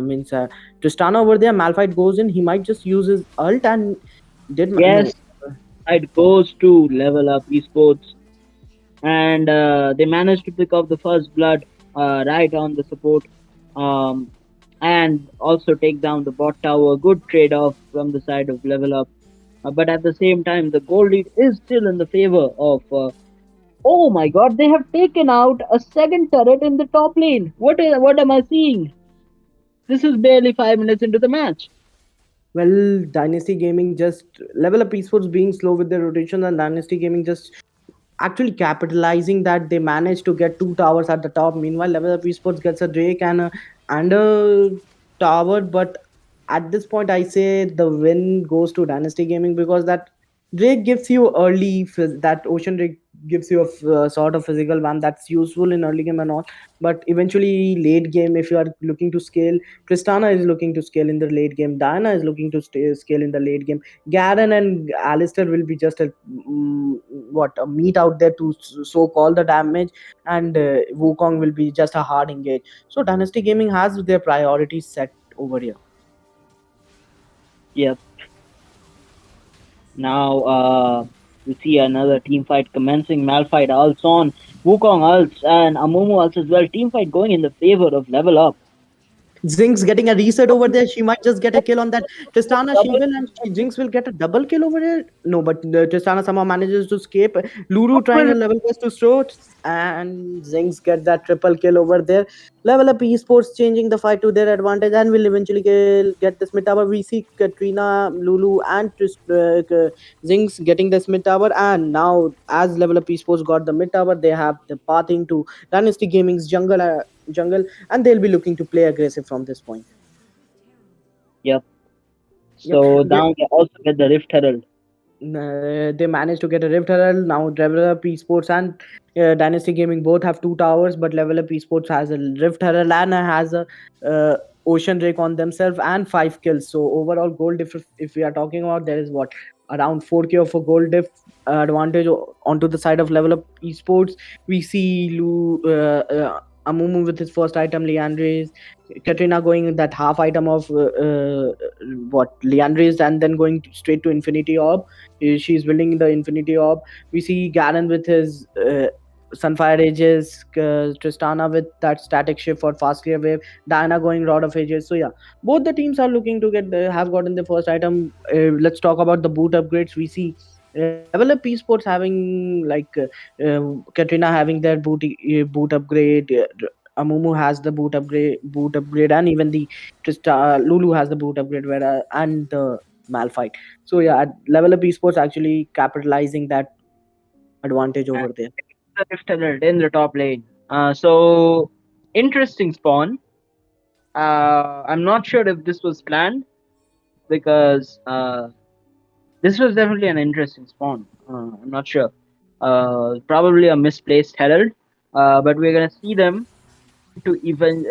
means Tristana over there. Malphite goes in, he might just use his ult and no. yes, it goes to level up esports, and they managed to pick up the first blood right on the support, um, and also take down the bot tower. Good trade off from the side of level up, but at the same time, the goal lead is still in the favor of. Oh my God! They have taken out a second turret in the top lane. What am I seeing? This is barely 5 minutes into the match. Well, Dynasty Gaming just Level Up Esports being slow with their rotation, and Dynasty Gaming just actually capitalizing that they managed to get two towers at the top. Meanwhile, Level Up Esports gets a Drake and a tower, but at this point, I say the win goes to Dynasty Gaming because that Drake gives you that Ocean Drake gives you a sort of physical one that's useful in early game and all, but eventually late game, if you are looking to scale, Tristana is looking to scale in the late game, Diana is looking to scale in the late game, Garen and Alistair will be just a meat out there to so call the damage, and Wukong will be just a hard engage. So Dynasty Gaming has their priorities set over here. Yep. Now we see another team fight commencing. Malphite ults on, Wukong ults, and Amumu ults as well. Team fight going in the favor of level up. Jinx getting a reset over there. She might just get a kill on that Tristana. She will, and Jinx will get a double kill over here. No, but Tristana somehow manages to escape. Lulu trying a level quest to throw, and Jinx get that triple kill over there. Level Up Esports changing the fight to their advantage and will eventually get this mid tower. We see Katrina, Lulu, and Jinx getting this mid tower. And now, as Level Up Esports got the mid tower, they have the pathing to Dynasty Gaming's jungle, and they'll be looking to play aggressive from this point. Yep. Yep. So now they also get the Rift Herald. They managed to get a Rift Herald. Now LevelUp Esports and Dynasty Gaming both have two towers, but LevelUp Esports has a Rift Herald and has a uh, Ocean Drake on themselves and 5 kills. So overall gold diff, if we are talking about, there is what around 4k of a gold diff advantage onto the side of LevelUp Esports. We see Amumu with his first item, Leandres, Katrina going with that half item of what Leandres, and then going straight to Infinity Orb. She's building the Infinity Orb. We see Garen with his Sunfire Ages, Tristana with that static shift for fast clear wave, Diana going Rod of Ages. So yeah, both the teams are looking to get have gotten the first item. Let's talk about the boot upgrades. We see Level Up Esports having like Katrina having their boot upgrade. Amumu has the boot upgrade, and even the Lulu has the boot upgrade, where and the Malphite. So yeah, at Level Up Esports actually capitalizing that advantage And over there. the Rift Herald in the top lane. So interesting spawn. I'm not sure if this was planned because this was definitely an interesting spawn. I'm not sure. Probably a misplaced herald, but we're gonna see them to even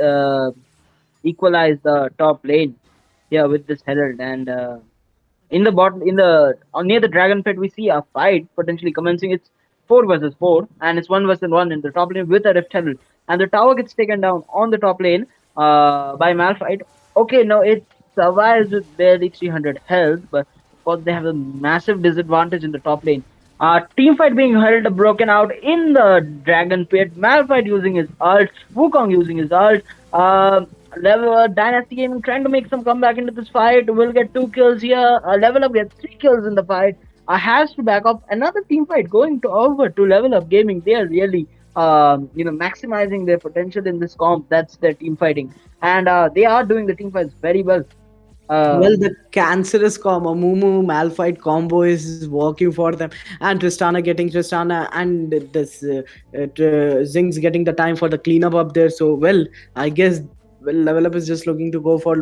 equalize the top lane here with this herald. And in the bottom, in the near the dragon pit, we see a fight potentially commencing. It's 4 versus 4, and it's 1 versus 1 in the top lane with a rift herald, and the tower gets taken down on the top lane by Malphite. Okay, no, it survives with barely 300 health, but of course they have a massive disadvantage in the top lane. Team fight being held broken out in the dragon pit. Malphite using his ult, Wukong using his ult. Dynasty Gaming trying to make some comeback into this fight. Will get 2 kills here. Level Up gets 3 kills in the fight. Has to back up another team fight going to over to Level Up Gaming. They are really maximizing their potential in this comp. That's their team fighting, and they are doing the team fights very well. Well, Um, the cancerous combo, Mumu Malphite combo is working for them, and Tristana getting Tristana, and this Zing's getting the time for the cleanup up there. So, well, I guess well, Level Up is just looking to go for,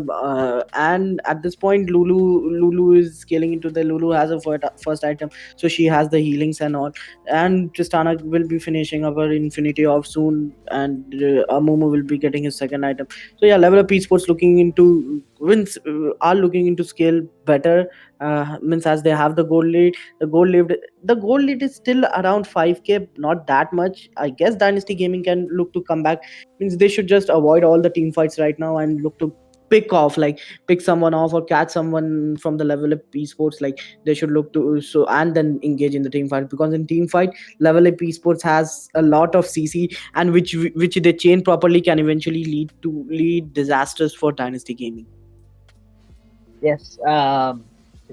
and at this point, Lulu is scaling into the Lulu has a first item, so she has the healings and all, and Tristana will be finishing up her Infinity off soon, and Mumu will be getting his second item. So yeah, Level Up Esports looking into wins are looking into scale better. Means as they have the gold lead, the gold lead is still around 5k, not that much. I guess Dynasty Gaming can look to come back. Means they should just avoid all the team fights right now and look to pick someone off or catch someone from the Level Up Esports. Like they should look to so and then engage in the team fight, because in team fight Level Up Esports has a lot of CC, and which they chain properly can eventually lead disasters for Dynasty Gaming. yes.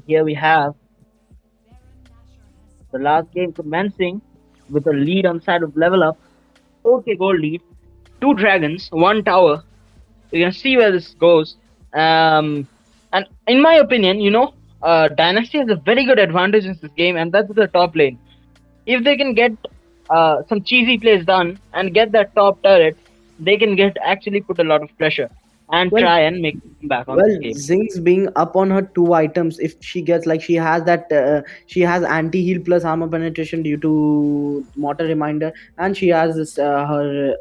Here we have the last game commencing with a lead on the side of Level Up. 4k gold lead, 2 dragons, 1 tower. You can see where this goes. And in my opinion, Dynasty has a very good advantage in this game, and that's the top lane. If they can get some cheesy plays done and get that top turret, they can get actually put a lot of pressure and Well, try and make them back on well, this game. Zing's being up on her two items. If she gets like she has anti heal plus armor penetration due to mortar reminder, and she has this her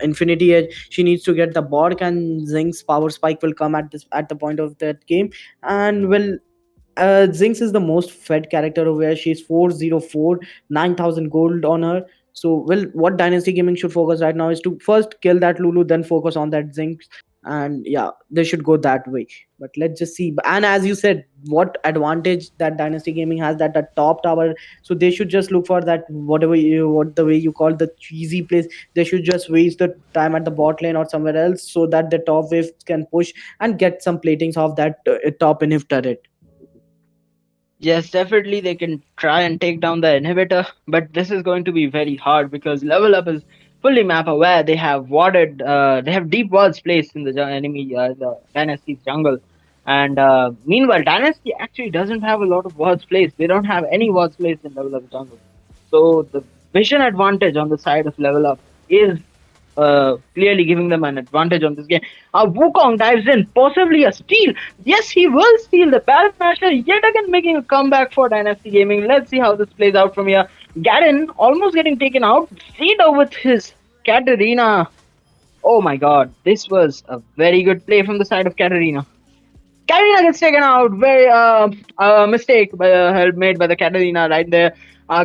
infinity edge. She needs to get the bork, and Zing's power spike will come at the point of that game, and well. Zinx is the most fed character over here. She's 404, 9,000 gold on her. So, well, what Dynasty Gaming should focus right now is to first kill that Lulu, then focus on that Zinx. And yeah, they should go that way. But let's just see. And as you said, what advantage that Dynasty Gaming has, that the top tower. So they should just look for that what the way you call the cheesy place. They should just waste the time at the bot lane or somewhere else, so that the top wave can push and get some platings of that top inhib turret. Yes, definitely they can try and take down the inhibitor, but this is going to be very hard because Level Up is fully map aware. They have deep walls placed in the the Dynasty's jungle. And meanwhile, Dynasty actually doesn't have a lot of wards placed. They don't have any wards placed in Level Up jungle. So the vision advantage on the side of Level Up is clearly giving them an advantage on this game. Wukong dives in, possibly a steal. Yes, he will steal the Baron Masher, yet again making a comeback for Dynasty Gaming. Let's see how this plays out from here. Garen almost getting taken out. Zito with his Katarina. Oh my god, this was a very good play from the side of Katarina. Katarina gets taken out. Very mistake made by the Katarina right there.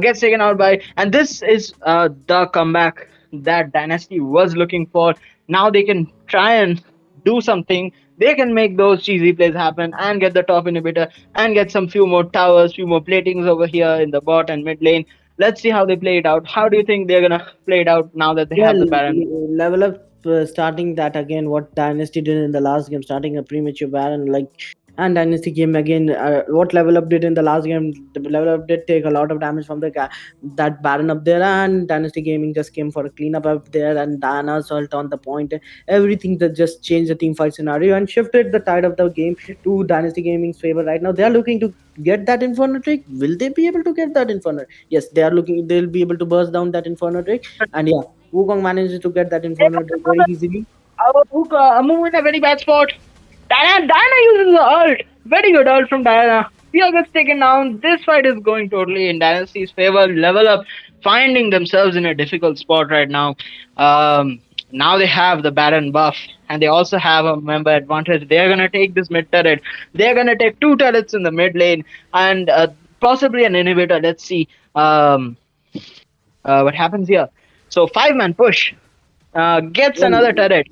Gets taken out by, and this is the comeback that Dynasty was looking for. Now they can try and do something. They can make those cheesy plays happen and get the top inhibitor and get some few more towers, few more platings over here in the bot and mid lane. Let's see how they play it out. How do you think they're gonna play it out now that they have Well, the Baron? level up starting that again. What Dynasty did in the last game, starting a premature Baron, like, and Dynasty game again. What level up did in the last game? The level up did take a lot of damage from that Baron up there, and Dynasty Gaming just came for a cleanup up there, and Diana assault on the point. Everything that just changed the team fight scenario and shifted the tide of the game to Dynasty Gaming's favor. Right now, they are looking to get that Inferno trick. Will they be able to get that Inferno? Yes, they are looking. They'll be able to burst down that Inferno trick, and yeah, Wukong manages to get that Inferno trick very easily. Our Hook, Amu in a very bad spot. Diana uses the ult. Very good ult from Diana. Fear gets taken down. This fight is going totally in Dynasty's favor. Level up, finding themselves in a difficult spot right now. Now they have the Baron buff, and they also have a member advantage. They're gonna take this mid turret. They're gonna take two turrets in the mid lane and possibly an inhibitor. Let's see what happens here. So 5-man push gets Well, another turret.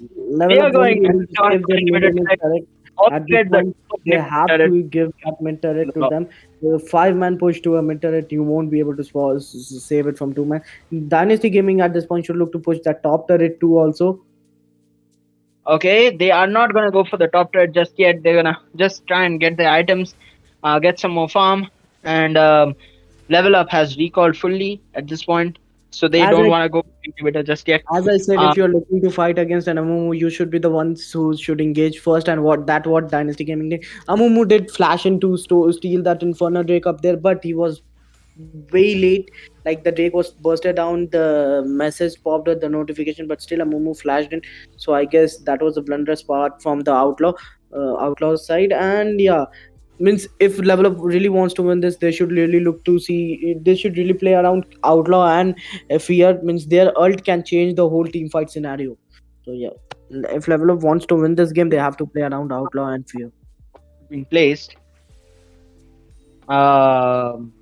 They level are up won't going be to able to join save for their mid inhibitor lane turret. turret. Also At this get the point, top they inhibitor have turret. to give that mid turret to them. The 5-man push to a mid turret, you won't be able to save it from 2-man. Dynasty Gaming at this point should look to push that top turret too also. Okay, they are not gonna go for the top turret just yet. They're gonna just try and get the items, get some more farm, and level up has recalled fully at this point, so they As don't I want to go inhibitor just yet. As I said, Uh, if you're looking to fight against an Amumu, you should be the ones who should engage first. And what Dynasty Gaming did, Amumu did flash in to steal that Inferno Drake up there, but he was way late. Like the Drake was bursted down, the message popped with the notification, but still Amumu flashed in. So I guess that was a blunderous part from the Outlaw's side. And yeah, means if level up really wants to win this, they should really look to see, they should really play around Outlaw and Fear. Means their ult can change the whole team fight scenario. So yeah, if level up wants to win this game, they have to play around Outlaw and Fear. being placed. Um,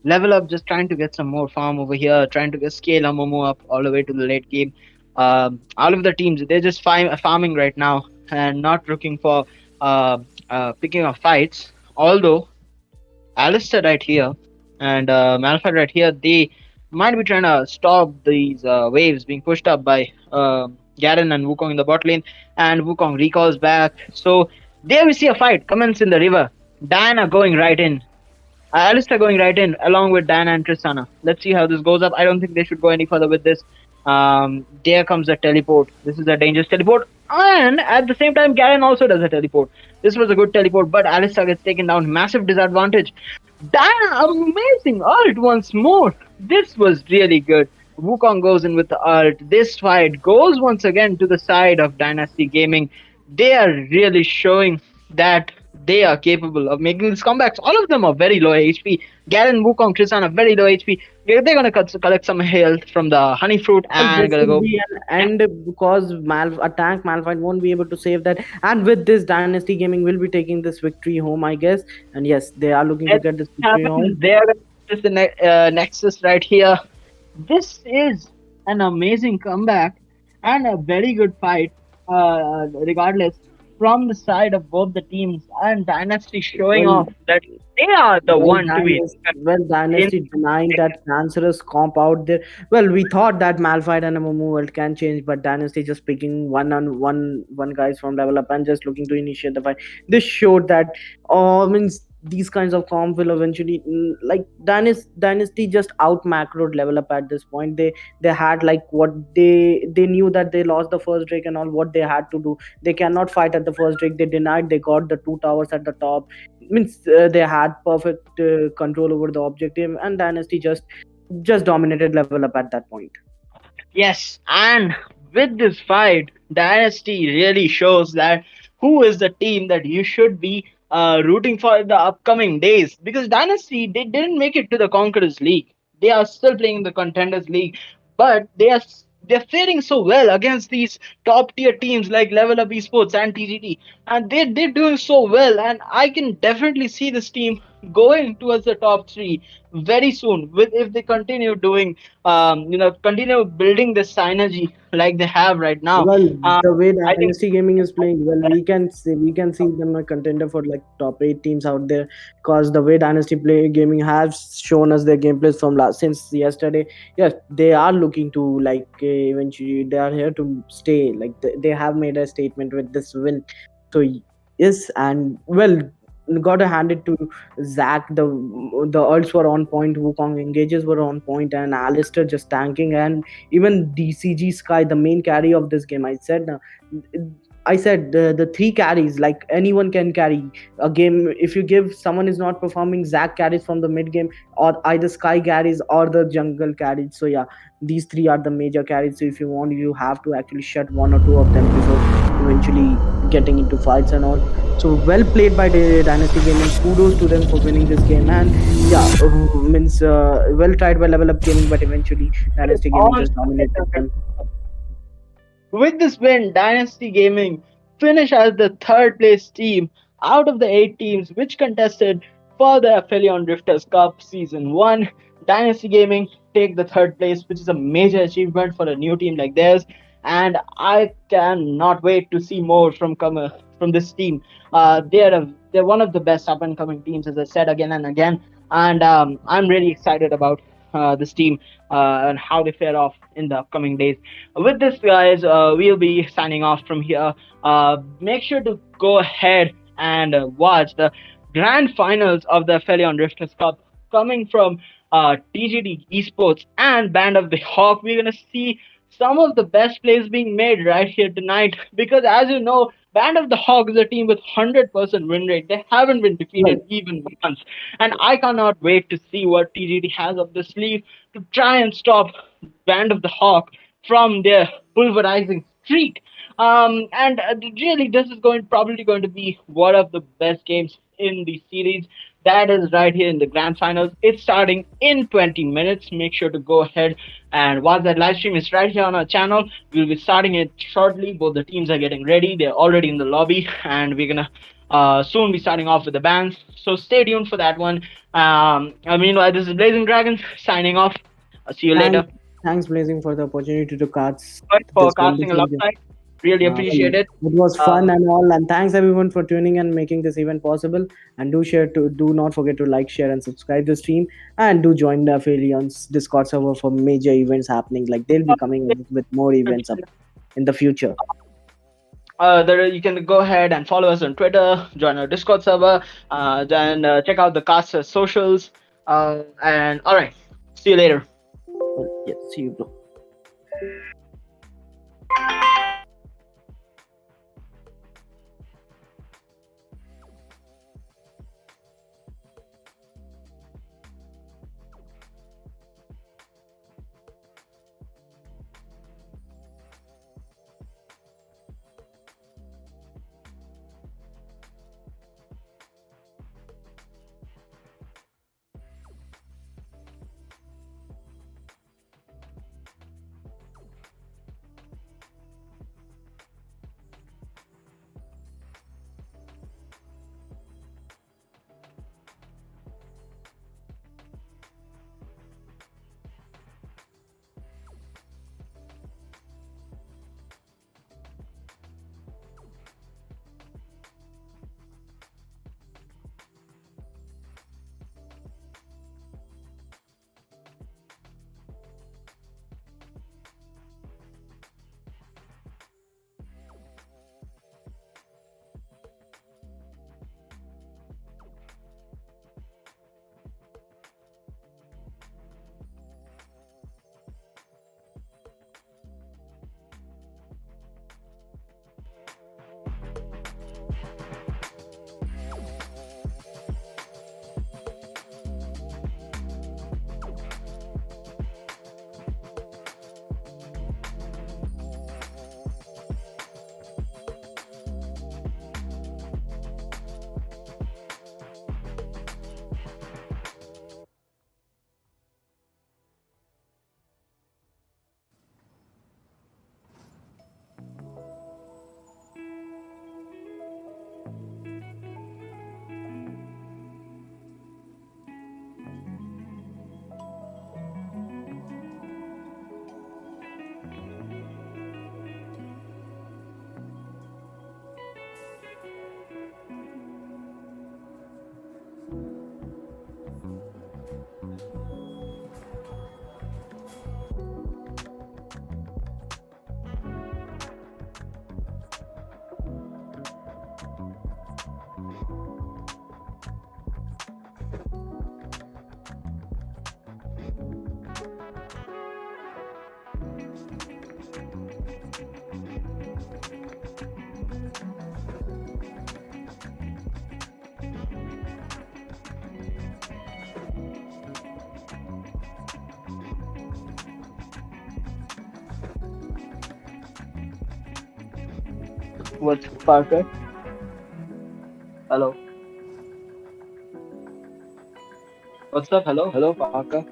level up just trying to get some more farm over here, trying to get scale Amomo up all the way to the late game. All of the teams they're just farming right now and not looking for picking up fights. Although Alistair right here and Malphite right here, they might be trying to stop these waves being pushed up by Garen and Wukong in the bot lane, and Wukong recalls back. So there we see a fight commence in the river. Diana going right in. Alistair going right in along with Diana and Tristana. Let's see how this goes up. I don't think they should go any further with this. There comes a teleport. This is a dangerous teleport. And at the same time, Garen also does a teleport. This was a good teleport, but Alistair gets taken down. Massive disadvantage. Diana, amazing ult once more. This was really good. Wukong goes in with the ult. This fight goes once again to the side of Dynasty Gaming. They are really showing that they are capable of making these comebacks. All of them are very low HP. Garen, Wukong, Tristan are very low HP. They're gonna collect some health from the honey fruit Well, and this gonna will go. be an end because a tank Malphite won't be able to save that. And with this, Dynasty Gaming will be taking this victory home, I guess. And yes, they are looking to Let's get this see what victory happens. home. They are gonna just the Nexus right here. This is an amazing comeback and a very good fight, regardless, from the side of both the teams, and Dynasty showing Well, off that they are the one to be in. Dynasty denying that cancerous comp out there. Well, we thought that Malphite and Amumu world can change, but Dynasty just picking one guys from level up and just looking to initiate the fight. This showed that means these kinds of comp will eventually like Dynasty just out macroed level up at this point. They had like what they knew that they lost the first Drake and all what they had to do. They cannot fight at the first Drake. They denied. They got the two towers at the top. Means they had perfect control over the objective, and Dynasty just dominated level up at that point. Yes, and with this fight, Dynasty really shows that who is the team that you should be rooting for in the upcoming days. Because Dynasty, they didn't make it to the Conquerors League. They are still playing in the Contenders League, but they're faring so well against these top tier teams like LevelUp eSports and TGT, and they're doing so well. And I can definitely see this team going towards the top three very soon. With if they continue doing, continue building this synergy like they have right now. Well, Um, the way I think. Dynasty Gaming is playing, well, we can see them a contender for like top eight teams out there. Because the way Dynasty Play Gaming has shown us their gameplays from last since yesterday, yes, they are looking to like eventually they are here to stay. Like they have made a statement with this win. So yes, and well, gotta hand it to Zach. The ults were on point, Wukong engages were on point, and Alistair just tanking, and even DCG Sky, the main carry of this game. I said the three carries, like anyone can carry a game. If you give someone is not performing, Zac carries from the mid game, or either Sky carries or the jungle carries. So yeah, these three are the major carries. So if you want, you have to actually shut one or two of them before eventually getting into fights and all. So well played by the Dynasty Gaming. Kudos to them for winning this game. And yeah, means well tried by Level Up Gaming, but eventually Dynasty Gaming On just dominated them. With this win, Dynasty Gaming finish as the third place team out of the 8 teams which contested for the Aphelion Drifters Cup Season 1. Dynasty Gaming take the third place, which is a major achievement for a new team like theirs. And I cannot wait to see more from this team. They're one of the best up and coming teams, as I said again and again. And I'm really excited about this team and how they fare off in the upcoming days. With this, guys, we'll be signing off from here. Make sure to go ahead and watch the grand finals of the Aphelion Drifters Cup coming from TGD Esports and Band of the Hawk. We're gonna see some of the best plays being made right here tonight because, as you know, Band of the Hawk is a team with 100% win rate. They haven't been Well, defeated even once, and I cannot wait to see what TGD has up the sleeve to try and stop Band of the Hawk from their pulverizing streak. And really, this is probably going to be one of the best games in the series. That is right here in the grand finals. It's starting in 20 minutes. Make sure to go ahead and watch that live stream. It's right here on our channel. We'll be starting it shortly. Both the teams are getting ready. They're already in the lobby, and we're gonna soon be starting off with the bands. So stay tuned for that one. Meanwhile, this is Blazing Dragons signing off. I'll see you later. thanks, thanks, Blazing, for the opportunity to cast For this casting wonderful game. alongside. Really Well, appreciate it. it was Uh, fun and all, and thanks everyone for tuning and making this event possible. And do not forget to like, share, and subscribe the stream, and do join the Aphelion's Discord server for major events happening. Like they'll be coming up with more events up in the future. you can go ahead and follow us on Twitter, join our Discord server, then check out the cast's socials. And all right, see you later. Well, yes, see you, bro. What's up, Parker? Hello. What's up? Hello. Hello, Parker.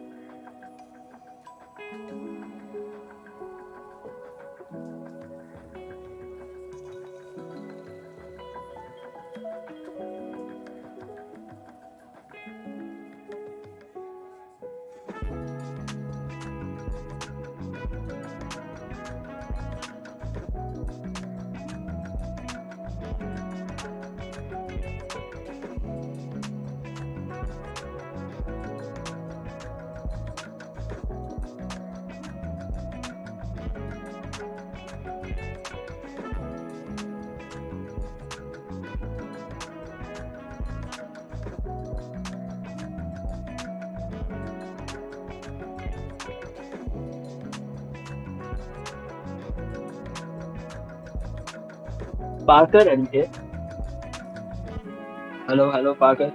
Parker, are you here? Hello. Hello, Parker.